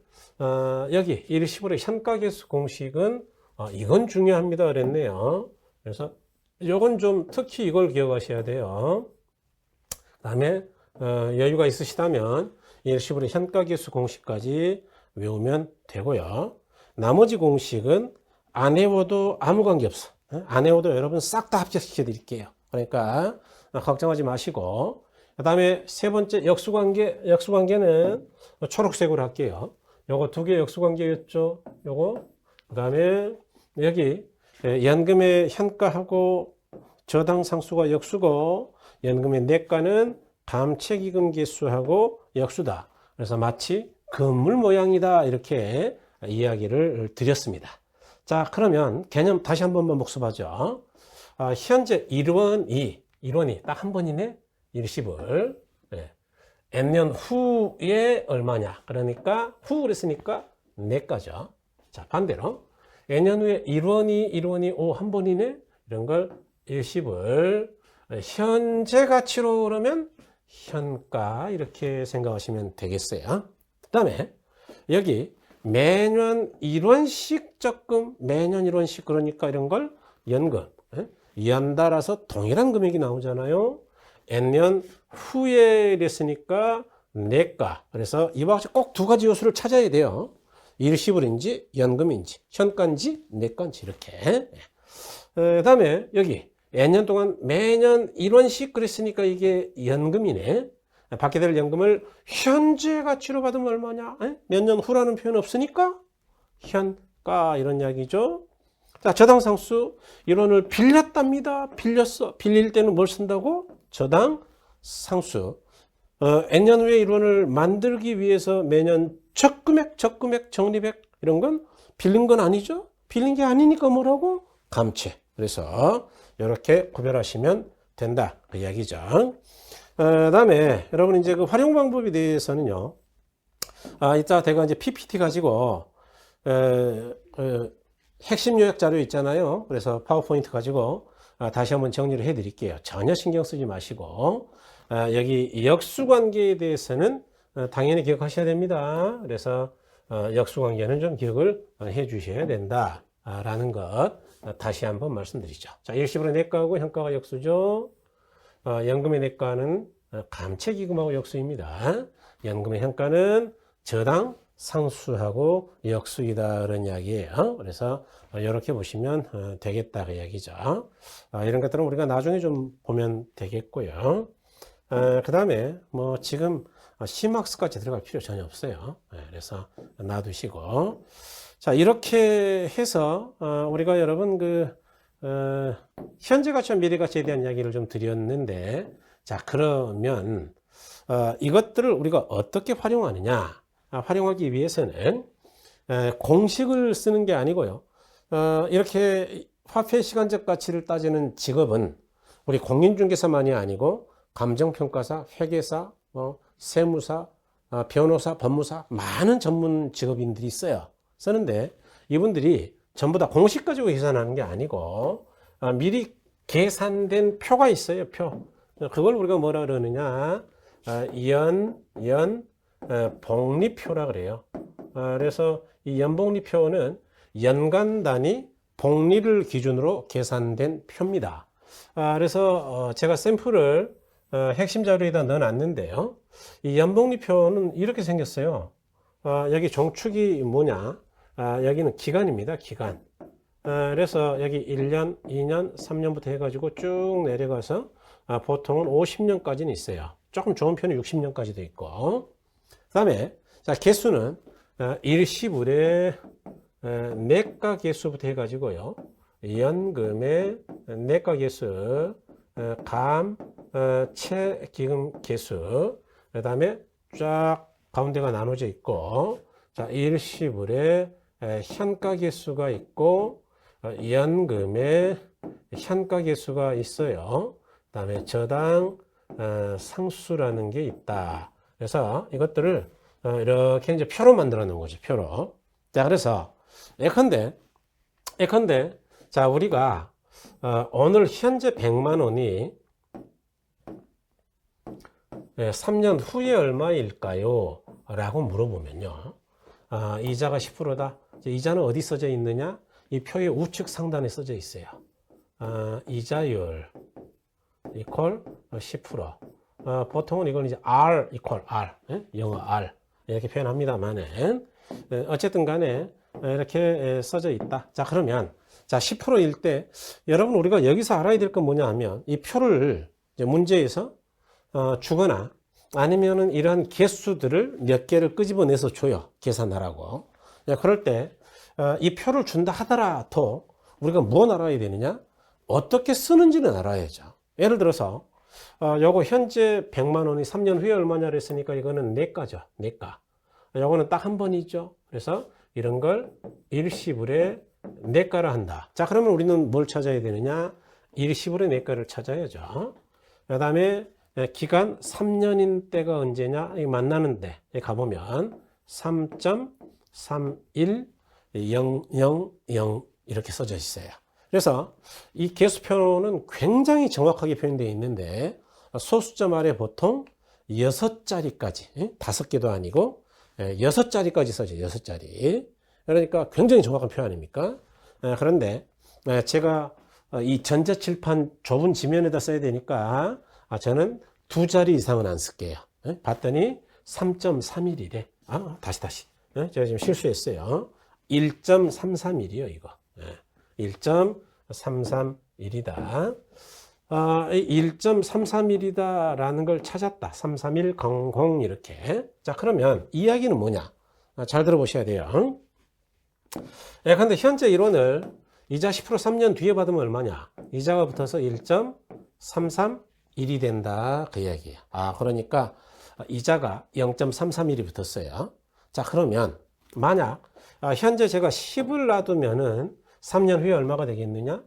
여기 일시불의 현가계수 공식은 이건 중요합니다 그랬네요. 그래서 요건 좀 특히 이걸 기억하셔야 돼요. 그 다음에 여유가 있으시다면 일시불의 현가계수 공식까지 외우면 되고요. 나머지 공식은 안 외워도 아무 관계 없어. 안 외워도 여러분 싹 다 합격시켜 드릴게요. 그러니까 걱정하지 마시고, 그 다음에 세 번째 역수관계는 초록색으로 할게요. 요거 두 개 역수관계였죠. 요거. 그 다음에 여기 연금의 현가하고 저당 상수가 역수고, 연금의 내가는 감채기금 계수하고 역수다. 그래서 마치 건물 모양이다, 이렇게 이야기를 드렸습니다. 자, 그러면 개념 다시 한 번만 복습하죠. 현재 1원이 딱 한 번이네. 일시불. 네. N년 후에 얼마냐. 그러니까 후 그랬으니까 내가죠. 자, 반대로 N년 후에 1원이 한 번이네. 이런 걸 일시불. 현재 가치로 그러면 현가, 이렇게 생각하시면 되겠어요. 그 다음에 여기 매년 1원씩 적금, 매년 1원씩, 그러니까 이런 걸 연금, 연달아서 동일한 금액이 나오잖아요. N년 후에 이랬으니까 내가. 그래서 이와 같이 꼭 두 가지 요소를 찾아야 돼요. 일시불인지 연금인지 현가인지 내가인지, 이렇게. 그 다음에 여기 N년 동안 매년 1원씩 그랬으니까 이게 연금이네. 받게 될 연금을 현재 가치로 받으면 얼마냐? 몇 년 후라는 표현 없으니까 현가, 이런 이야기죠. 자, 저당상수 1원을 빌렸답니다. 빌렸어. 빌릴 때는 뭘 쓴다고? 저당상수. N년 후에 1원을 만들기 위해서 매년 적금액, 적립액, 이런 건 빌린 건 아니죠. 빌린 게 아니니까 뭐라고? 감채. 그래서 이렇게 구별하시면 된다, 그 이야기죠. 다음에 여러분 이제 그 활용 방법에 대해서는요, 이따 제가 이제 PPT 가지고 핵심 요약 자료 있잖아요. 그래서 파워포인트 가지고 다시 한번 정리를 해 드릴게요. 전혀 신경 쓰지 마시고, 여기 역수관계에 대해서는 당연히 기억하셔야 됩니다. 그래서 역수관계는 좀 기억을 해 주셔야 된다 라는 것 다시 한번 말씀드리죠. 자, 일시불의 내가하고 현가가 역수죠. 연금의 내가는 감채기금하고 역수입니다. 연금의 현가는 저당 상수하고 역수이다, 그런 이야기예요. 그래서 이렇게 보시면 되겠다, 그 이야기죠. 이런 것들은 우리가 나중에 좀 보면 되겠고요. 그 다음에 뭐 지금 심학스까지 들어갈 필요 전혀 없어요. 그래서 놔두시고, 자, 이렇게 해서 우리가 여러분 현재 가치와 미래 가치에 대한 이야기를 좀 드렸는데, 자, 그러면 이것들을 우리가 어떻게 활용하느냐? 활용하기 위해서는 공식을 쓰는 게 아니고요. 이렇게 화폐 시간적 가치를 따지는 직업은 우리 공인중개사만이 아니고 감정평가사, 회계사, 세무사, 변호사, 법무사, 많은 전문 직업인들이 있어요. 쓰는데 이분들이 전부 다 공식 가지고 계산하는 게 아니고 미리 계산된 표가 있어요. 표. 그걸 우리가 뭐라 그러느냐? 복리표라 그래요. 그래서 이 연복리표는 연간 단위 복리를 기준으로 계산된 표입니다. 그래서 제가 샘플을 핵심 자료에다 넣어놨는데요. 이 연복리표는 이렇게 생겼어요. 여기 종축이 뭐냐? 여기는 기간입니다. 기간. 그래서 여기 1년, 2년, 3년부터 해가지고 쭉 내려가서 보통은 50년까지는 있어요. 조금 좋은 편은 60년까지도 있고. 그 다음에 자, 개수는 일시불의 내가 개수부터 해가지고요. 연금의 내가 개수, 감채기금 개수, 그 다음에 쫙 가운데가 나눠져 있고, 자, 일시불의 현가 개수가 있고, 연금의 현가 개수가 있어요. 그 다음에 저당 상수라는 게 있다. 그래서 이것들을 이렇게 이제 표로 만들어 놓은 거죠. 표로. 자, 그래서 예컨대 자, 우리가 오늘 현재 100만 원이 3년 후에 얼마일까요? 라고 물어보면요. 이자가 10%다. 이자는 어디 써져 있느냐? 이 표의 우측 상단에 써져 있어요. 이자율 이퀄 10%. 보통은 이걸 이제 R equal R, 영어 R 이렇게 표현합니다만은 어쨌든 간에 이렇게 써져 있다. 자, 그러면 자, 10%일 때 여러분 우리가 여기서 알아야 될 건 뭐냐 하면 이 표를 이제 문제에서 주거나 아니면은 이런 개수들을 몇 개를 끄집어내서 줘요. 계산하라고. 그럴 때 이 표를 준다 하더라도 우리가 뭘 알아야 되느냐? 어떻게 쓰는지는 알아야죠. 예를 들어서 요거 현재 100만 원이 3년 후에 얼마냐 그랬으니까 이거는 내가죠. 내가. 요거는 딱 한 번이죠. 그래서 이런 걸 일시불에 내가를 한다. 자, 그러면 우리는 뭘 찾아야 되느냐? 일시불의 내가를 찾아야죠. 그 다음에 기간 3년인 때가 언제냐? 만나는데 가보면 3.31000 이렇게 써져 있어요. 그래서 이 개수표는 굉장히 정확하게 표현되어 있는데 소수점 아래 보통 6자리까지 5개도 아니고 6자리까지 써져요. 6자리. 그러니까 굉장히 정확한 표 아닙니까? 그런데 제가 이 전자칠판 좁은 지면에다 써야 되니까 저는 2자리 이상은 안 쓸게요. 봤더니 3.31이래. 다시. 제가 지금 실수했어요. 1.331이요, 이거. 1.331이다. 1.331이다라는 걸 찾았다. 33100 이렇게. 자, 그러면 이야기는 뭐냐? 잘 들어보셔야 돼요. 근데 현재 이론을 이자 10% 3년 뒤에 받으면 얼마냐? 이자가 붙어서 1.331이 된다. 그 이야기예요. 그러니까 이자가 0.331이 붙었어요. 자, 그러면 만약 현재 제가 10을 놔두면은 3년 후에 얼마가 되겠느냐?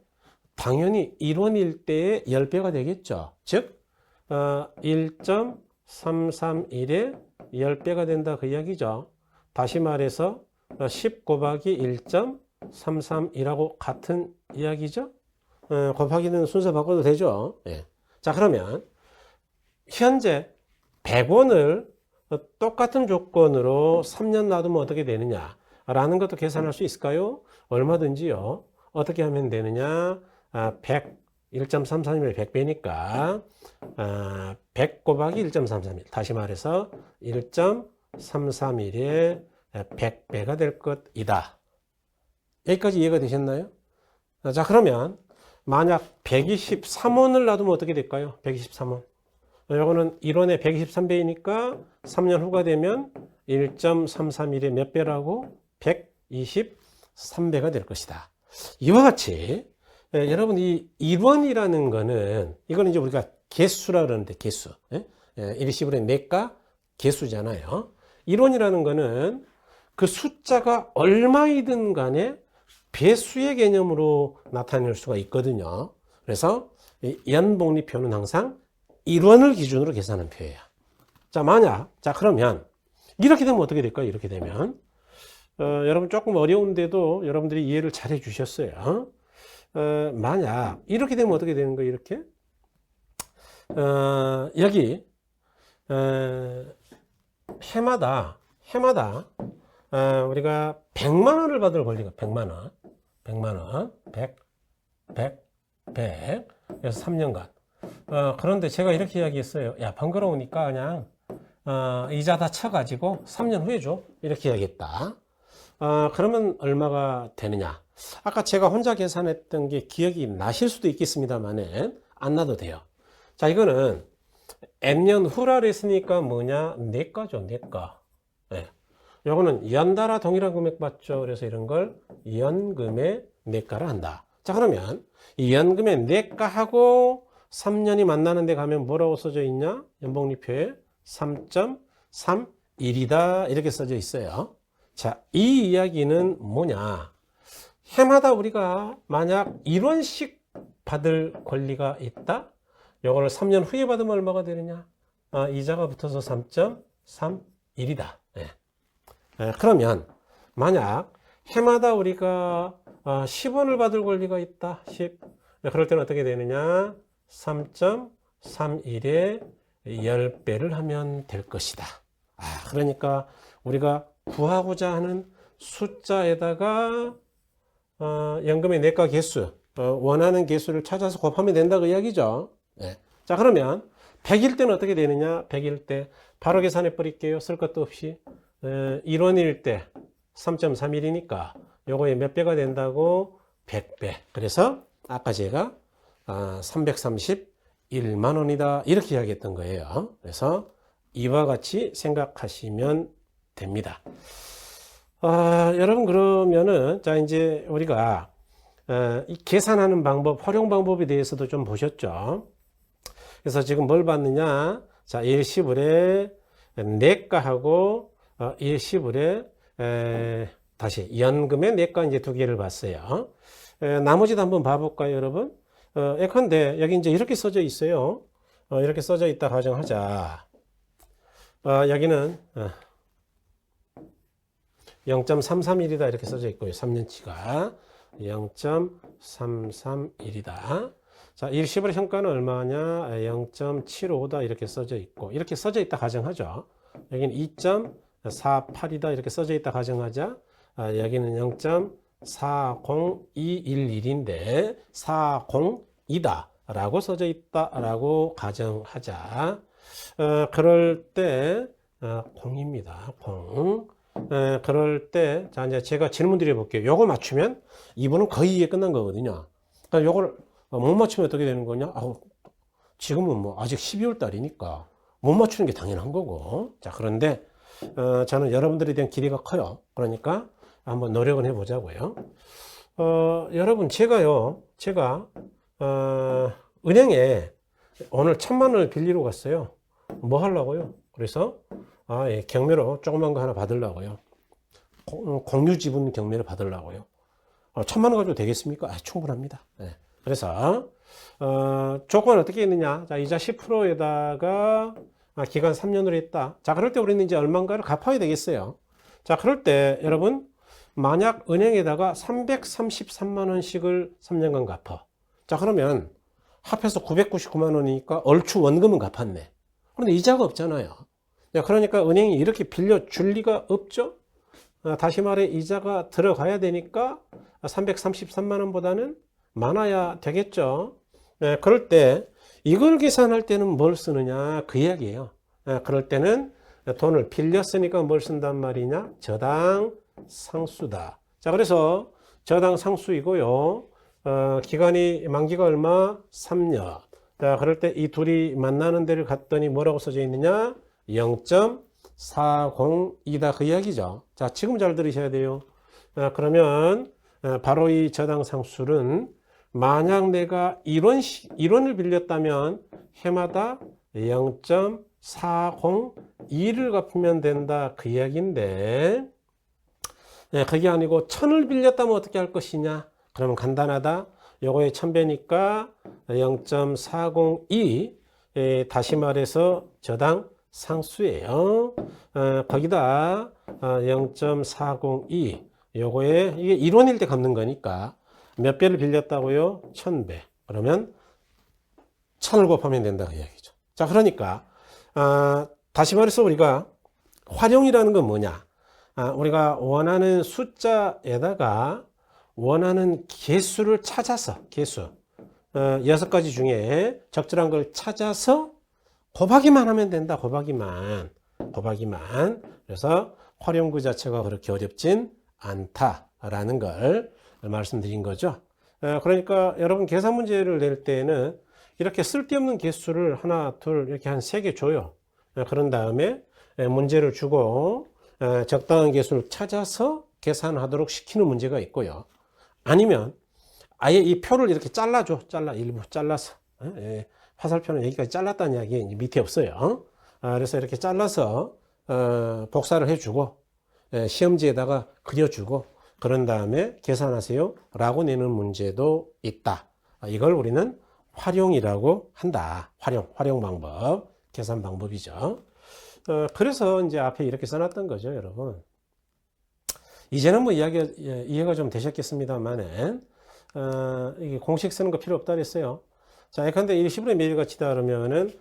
당연히 1원일 때의 10배가 되겠죠. 즉 1.331에 10배가 된다 그 이야기죠. 다시 말해서 10 곱하기 1.331하고 같은 이야기죠. 곱하기는 순서 바꿔도 되죠. 자, 그러면 현재 100원을 똑같은 조건으로 3년 놔두면 어떻게 되느냐 라는 것도 계산할 수 있을까요? 얼마든지요. 어떻게 하면 되느냐? 100, 1.331이 100배니까 100 곱하기 1.331. 다시 말해서 1.331에 100배가 될 것이다. 여기까지 이해가 되셨나요? 자, 그러면 만약 123원을 놔두면 어떻게 될까요? 123원. 이거는 1원에 123배이니까 3년 후가 되면 1.331에 몇 배라고? 123배가 될 것이다. 이와 같이 여러분 이 1원이라는 거는 이거는 이제 우리가 개수라 그러는데 개수. 일시불의 내가 개수잖아요. 1원이라는 거는 그 숫자가 얼마이든 간에 배수의 개념으로 나타낼 수가 있거든요. 그래서 연복리표는 항상 1원을 기준으로 계산한 표예요. 자, 그러면 이렇게 되면 어떻게 될까요? 이렇게 되면 여러분 조금 어려운데도 여러분들이 이해를 잘 해주셨어요. 만약 이렇게 되면 어떻게 되는 거예요? 이렇게 여기 해마다 우리가 100만 원을 받을 권리가 100만 원 100 그래서 3년간 그런데 제가 이렇게 이야기했어요. 야, 번거로우니까 그냥 이자 다 쳐가지고 3년 후에 줘 이렇게 이야기했다. 그러면 얼마가 되느냐? 아까 제가 혼자 계산했던 게 기억이 나실 수도 있겠습니다만은 안 나도 돼요. 자, 이거는 N년 후라 그랬으니까 뭐냐? 내가죠, 내가. 요거는 연달아 동일한 금액 받죠. 그래서 이런 걸 연금의 내가를 한다. 자, 그러면 이 연금의 내가하고 3년이 만나는 데 가면 뭐라고 써져 있냐? 연복리표에 3.31이다. 이렇게 써져 있어요. 자, 이 이야기는 뭐냐? 해마다 우리가 만약 1원씩 받을 권리가 있다? 요거를 3년 후에 받으면 얼마가 되느냐? 이자가 붙어서 3.31이다. 그러면 만약 해마다 우리가 10원을 받을 권리가 있다. 10. 그럴 때는 어떻게 되느냐? 3.31에 10배를 하면 될 것이다. 그러니까 우리가 구하고자 하는 숫자에다가 연금의 내가 개수, 원하는 개수를 찾아서 곱하면 된다 그 이야기죠. 자, 그러면 100일 때는 어떻게 되느냐? 100일 때 바로 계산해 버릴게요. 쓸 것도 없이. 1원일 때 3.31이니까 요거에 몇 배가 된다고? 100배. 그래서 아까 제가 331만 원이다 이렇게 이야기했던 거예요. 그래서 이와 같이 생각하시면 됩니다. 여러분 그러면은 자 이제 우리가 이 계산하는 방법, 활용 방법에 대해서도 좀 보셨죠. 그래서 지금 뭘 봤느냐? 자, 일시불에 내과하고 일시불에 다시 연금의 내과 이제 두 개를 봤어요. 나머지도 한번 봐볼까요, 여러분? 예컨대 여기 이제 이렇게 써져 있어요. 이렇게 써져 있다 가정하자. 여기는 0.331이다 이렇게 써져 있고요. 3년치가 0.331이다. 자, 일시불의 현가는 얼마냐? 0.75다 이렇게 써져 있고 이렇게 써져 있다 가정하죠. 여기는 2.48이다 이렇게 써져 있다 가정하자. 여기는 0.40211인데 402다 라고 써져 있다 라고 가정하자. 그럴 때 0입니다. 0. 그럴 때 자 이제 제가 질문 드려 볼게요. 요거 맞추면 이분은 거의 이해 끝난 거거든요. 그러니까 요걸 못 맞추면 어떻게 되는 거냐? 지금은 뭐 아직 12월 달이니까 못 맞추는 게 당연한 거고. 자, 그런데 저는 여러분들에 대한 기대가 커요. 그러니까 한번 노력을 해보자고요. 여러분 제가 은행에 오늘 1,000만 원을 빌리러 갔어요. 뭐 하려고요? 그래서 예, 경매로 조그만 거 하나 받으려고요. 공유 지분 경매를 받으려고요. 1,000만 원 가지고 되겠습니까? 충분합니다. 네. 그래서 조건은 어떻게 있느냐? 자, 이자 10%에다가 기간 3년으로 했다. 자, 그럴 때 우리는 이제 얼마인가를 갚아야 되겠어요. 자, 그럴 때 여러분 만약 은행에다가 333만 원씩을 3년간 갚아. 자, 그러면 합해서 999만 원이니까 얼추 원금은 갚았네. 그런데 이자가 없잖아요. 그러니까 은행이 이렇게 빌려줄 리가 없죠. 다시 말해 이자가 들어가야 되니까 333만 원보다는 많아야 되겠죠. 그럴 때 이걸 계산할 때는 뭘 쓰느냐 그 이야기예요. 그럴 때는 돈을 빌렸으니까 뭘 쓴단 말이냐? 저당 상수다. 자, 그래서 저당 상수이고요. 기간이 만기가 얼마? 3년. 자, 그럴 때 이 둘이 만나는 데를 갔더니 뭐라고 써져 있느냐? 0.402다 그 이야기죠. 자, 지금 잘 들으셔야 돼요. 그러면 바로 이 저당 상수는 만약 내가 1원을 빌렸다면 해마다 0.402를 갚으면 된다 그 이야기인데 그게 아니고 1,000을 빌렸다면 어떻게 할 것이냐? 그러면 간단하다. 요거의 1,000배니까 0.402 다시 말해서 저당 상수예요. 거기다 0.402 요거에 이게 1원일 때 갚는 거니까 몇 배를 빌렸다고요? 1,000배. 그러면 1,000을 곱하면 된다 그 이야기죠. 자, 그러니까 다시 말해서 우리가 활용이라는 건 뭐냐? 우리가 원하는 숫자에다가 원하는 개수를 찾아서 개수 6가지 중에 적절한 걸 찾아서 곱하기만 하면 된다. 곱하기만. 그래서 활용 그 자체가 그렇게 어렵진 않다라는 걸 말씀드린 거죠. 그러니까 여러분 계산 문제를 낼 때는 이렇게 쓸데없는 개수를 하나, 둘 이렇게 한 3개 줘요. 그런 다음에 문제를 주고 적당한 개수를 찾아서 계산하도록 시키는 문제가 있고요. 아니면 아예 이 표를 이렇게 잘라줘. 일부 잘라서. 화살표는 여기까지 잘랐다는 이야기 밑에 없어요. 그래서 이렇게 잘라서 복사를 해주고 시험지에다가 그려주고 그런 다음에 계산하세요 라고 내는 문제도 있다. 이걸 우리는 활용이라고 한다. 활용 방법, 계산 방법이죠. 그래서 이제 앞에 이렇게 써놨던 거죠, 여러분. 이제는 뭐 이해가 좀 되셨겠습니다만은 이게 공식 쓰는 거 필요 없다 그랬어요. 자, 예컨대 일시불의 매일가치다 그러면은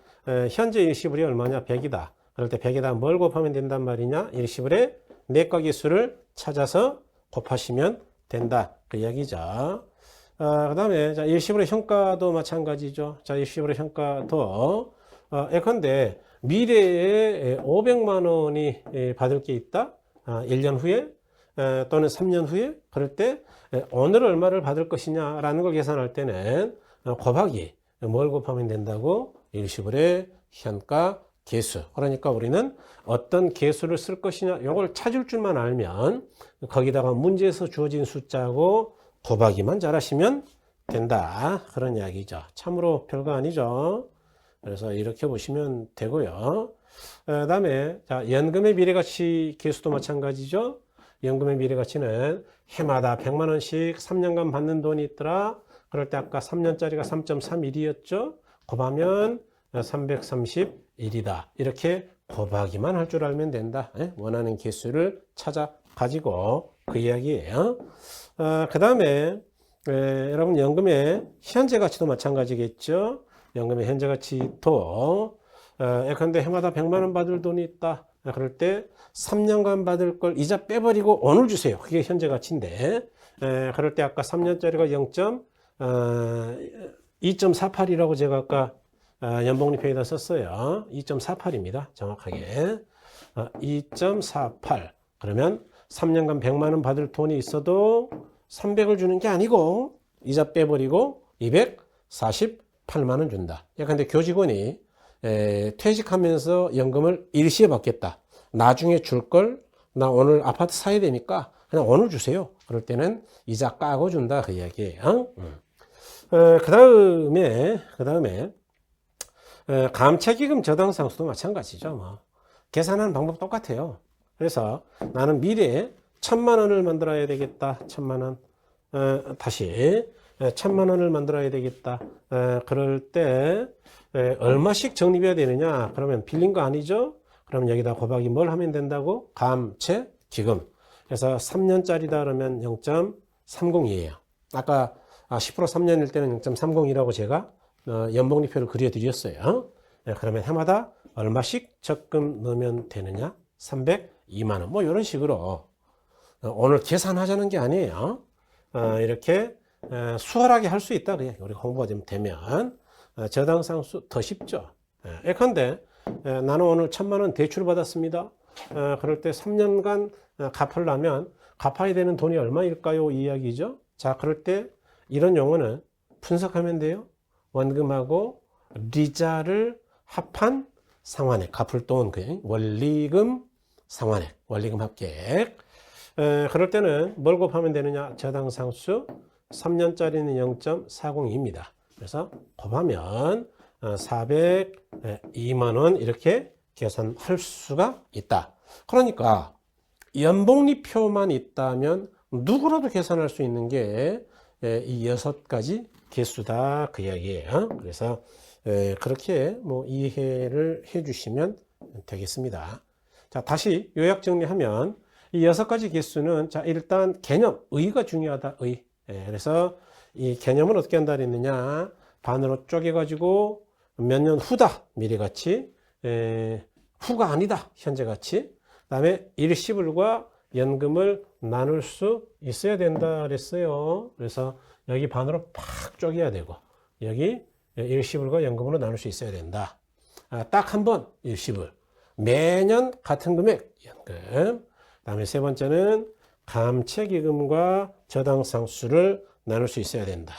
현재 일시불이 얼마냐? 100이다. 그럴 때 100에다 뭘 곱하면 된단 말이냐? 일시불의 내과 개수를 찾아서 곱하시면 된다. 그 이야기죠. 그 다음에 자, 일시불의 현가도 마찬가지죠. 자, 일시불의 현가도 예컨대 미래에 500만 원이 받을 게 있다. 1년 후에 또는 3년 후에 그럴 때 오늘 얼마를 받을 것이냐라는 걸 계산할 때는 곱하기 뭘 곱하면 된다고? 일시불의 현가 계수. 그러니까 우리는 어떤 계수를 쓸 것이냐 이걸 찾을 줄만 알면 거기다가 문제에서 주어진 숫자하고 곱하기만 잘하시면 된다. 그런 이야기죠. 참으로 별거 아니죠. 그래서 이렇게 보시면 되고요. 그다음에 자, 연금의 미래가치 계수도 마찬가지죠. 연금의 미래가치는 해마다 100만 원씩 3년간 받는 돈이 있더라. 그럴 때 아까 3년짜리가 3.31이었죠. 곱하면 331이다. 이렇게 곱하기만 할 줄 알면 된다. 원하는 개수를 찾아 가지고 그 이야기예요. 그 다음에 여러분 연금의 현재 가치도 마찬가지겠죠. 연금의 현재 가치도 예컨대 해마다 100만 원 받을 돈이 있다. 그럴 때 3년간 받을 걸 이자 빼버리고 오늘 주세요. 그게 현재 가치인데 그럴 때 아까 3년짜리가 2.48이라고 제가 아까 연봉리표에다 썼어요. 2.48입니다. 정확하게 2.48 그러면 3년간 100만 원 받을 돈이 있어도 300을 주는 게 아니고 이자 빼버리고 248만 원 준다. 근데 교직원이 퇴직하면서 연금을 일시에 받겠다. 나중에 줄 걸 나 오늘 아파트 사야 되니까 그냥 오늘 주세요. 그럴 때는 이자 까고 준다 그 이야기예요. 그 다음에 감채기금 저당상수도 마찬가지죠. 뭐. 계산하는 방법 똑같아요. 그래서 나는 미래에 1000만 원을 만들어야 되겠다. 1000만 원. 다시 1000만 원을 만들어야 되겠다. 그럴 때 얼마씩 적립해야 되느냐? 그러면 빌린 거 아니죠? 그럼 여기다 곱하기 뭘 하면 된다고? 감채기금. 그래서 3년짜리다 그러면 0.30이에요. 아까 10% 3년일 때는 0.30이라고 제가 연봉리표를 그려드렸어요. 그러면 해마다 얼마씩 적금 넣으면 되느냐? 302만 원. 뭐 이런 식으로 오늘 계산하자는 게 아니에요. 이렇게 수월하게 할 수 있다. 그냥 우리 공부가 좀 되면 저당상수 더 쉽죠. 예컨대 나는 오늘 1000만 원 대출 받았습니다. 그럴 때 3년간 갚으려면 갚아야 되는 돈이 얼마일까요? 이 이야기죠. 자, 그럴 때 이런 용어는 분석하면 돼요. 원금하고 리자를 합한 상환액, 갚을 돈, 원리금 상환액, 원리금 합계. 그럴 때는 뭘 곱하면 되느냐? 저당상수 3년짜리는 0.40입니다. 그래서 곱하면 402만 원 이렇게 계산할 수가 있다. 그러니까 연봉리표만 있다면 누구라도 계산할 수 있는 게 이 6가지 개수다 그 이야기예요. 그래서 그렇게 뭐 이해를 해 주시면 되겠습니다. 자, 다시 요약 정리하면 이 6가지 개수는 자, 일단 개념, 의가 중요하다. 의. 그래서 이 개념을 어떻게 한다 그랬느냐? 반으로 쪼개 가지고 몇 년 후다. 미래가치. 후가 아니다. 현재가치. 그다음에 일시불과 연금을 나눌 수 있어야 된다 그랬어요. 그래서 여기 반으로 팍 쪼개야 되고 여기 일시불과 연금으로 나눌 수 있어야 된다. 딱 한 번 일시불. 매년 같은 금액 연금. 그다음에 세 번째는 감채기금과 저당상수를 나눌 수 있어야 된다.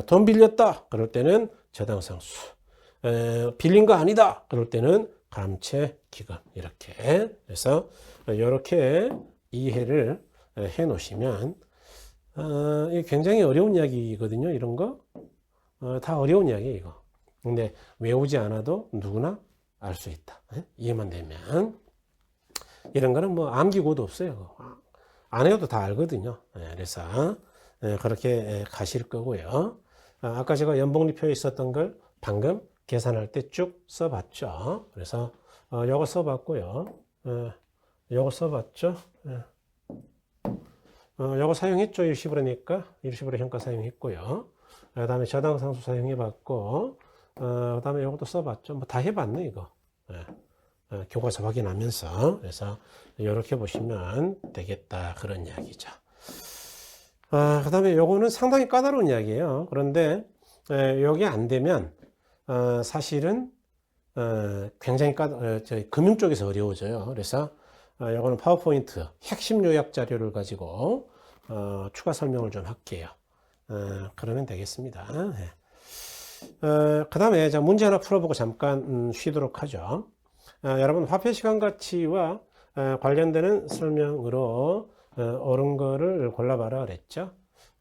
돈 빌렸다. 그럴 때는 저당상수. 빌린 거 아니다. 그럴 때는 감채기금. 이렇게. 그래서 이렇게 이해를 해 놓으시면 이게 굉장히 어려운 이야기거든요. 이런 거. 다 어려운 이야기예요. 이거. 근데 외우지 않아도 누구나 알 수 있다. 이해만 되면. 이런 거는 뭐 암기고도 없어요. 안 해도 다 알거든요. 그래서 그렇게 가실 거고요. 아까 제가 연봉리표에 있었던 걸 방금 계산할 때 쭉 써봤죠. 그래서 요거 써봤고요. 요거 써봤죠. 요거 사용했죠. 일시불이니까 일시불의 현가 사용했고요. 그 다음에 저당상수 사용해봤고 그 다음에 요것도 써봤죠. 뭐 다 해봤네 이거. 교과서 확인하면서. 그래서 이렇게 보시면 되겠다 그런 이야기죠. 그 다음에 요거는 상당히 까다로운 이야기예요. 그런데 요게 안 되면 사실은 굉장히 저희 금융 쪽에서 어려워져요. 그래서 이거는 파워포인트 핵심 요약 자료를 가지고 추가 설명을 좀 할게요. 그러면 되겠습니다. 그 다음에 문제 하나 풀어보고 잠깐 쉬도록 하죠. 여러분 화폐 시간 가치와 관련되는 설명으로 옳은 거를 골라봐라 그랬죠.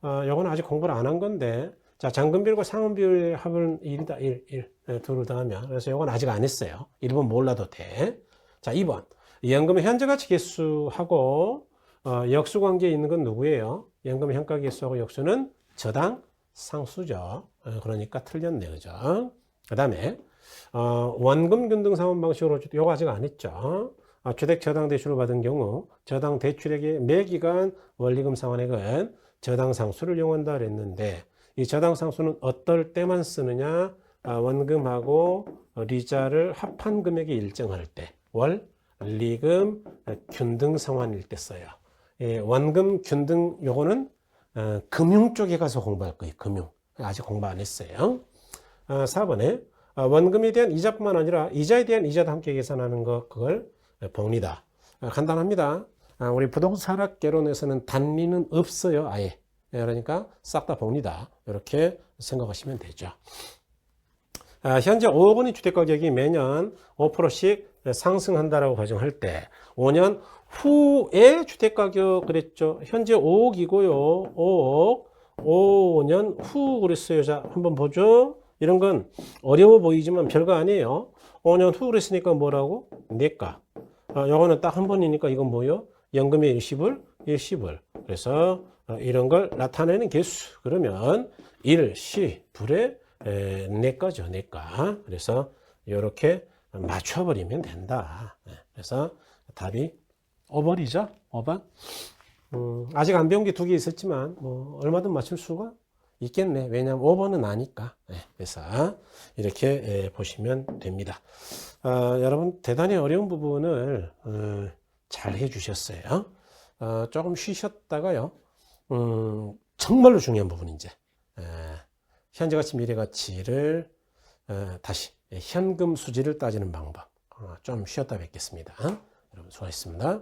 요거는 아직 공부를 안 한 건데, 자, 잔금비율과 상환비율의 합은 1이다, 1. 둘을 더하면. 그래서 요건 아직 안 했어요. 1번 몰라도 돼. 자, 2번. 연금의 현재가치 개수하고 역수관계에 있는 건 누구예요? 연금의 현가계수하고 역수는 저당 상수죠. 그러니까 틀렸네, 그죠? 그 다음에 원금 균등 상환 방식으로, 요거 아직 안 했죠. 주택 저당 대출을 받은 경우 저당 대출액의 매기간 원리금 상환액은 저당 상수를 이용한다 그랬는데, 이 저당 상수는 어떨 때만 쓰느냐? 원금하고 리자를 합한 금액이 일정할 때, 원리금 균등 상환일 때 써요. 원금 균등 요거는 금융 쪽에 가서 공부할 거예요. 금융. 아직 공부 안 했어요. 4번에 원금에 대한 이자뿐만 아니라 이자에 대한 이자도 함께 계산하는 거, 그걸 복리다. 간단합니다. 우리 부동산 학개론에서는 단리는 없어요. 아예. 그러니까 싹 다 복리다. 이렇게 생각하시면 되죠. 현재 5억 원의 주택가격이 매년 5%씩 상승한다라고 가정할 때 5년 후에 주택가격 그랬죠. 현재 5억이고요. 5억 5년 후 그랬어요. 자, 한번 보죠. 이런 건 어려워 보이지만 별거 아니에요. 5년 후 그랬으니까 뭐라고? 내가. 요거는 딱 한 번이니까 이건 뭐요? 연금의 일시불, 일시불. 그래서 이런 걸 나타내는 개수. 그러면 일시불의 내가죠, 내가. 그래서 이렇게 맞춰버리면 된다. 그래서 답이 5번이죠, 5번. 아직 안 배운 게 2개 있었지만 뭐 얼마든 맞출 수가 있겠네. 왜냐하면 5번은 아니까. 그래서 이렇게 보시면 됩니다. 여러분 대단히 어려운 부분을 잘 해주셨어요. 조금 쉬셨다가요. 정말로 중요한 부분 이제 현재가치 미래가치를 다시 현금 수지를 따지는 방법 좀 쉬었다 뵙겠습니다. 여러분 수고하셨습니다.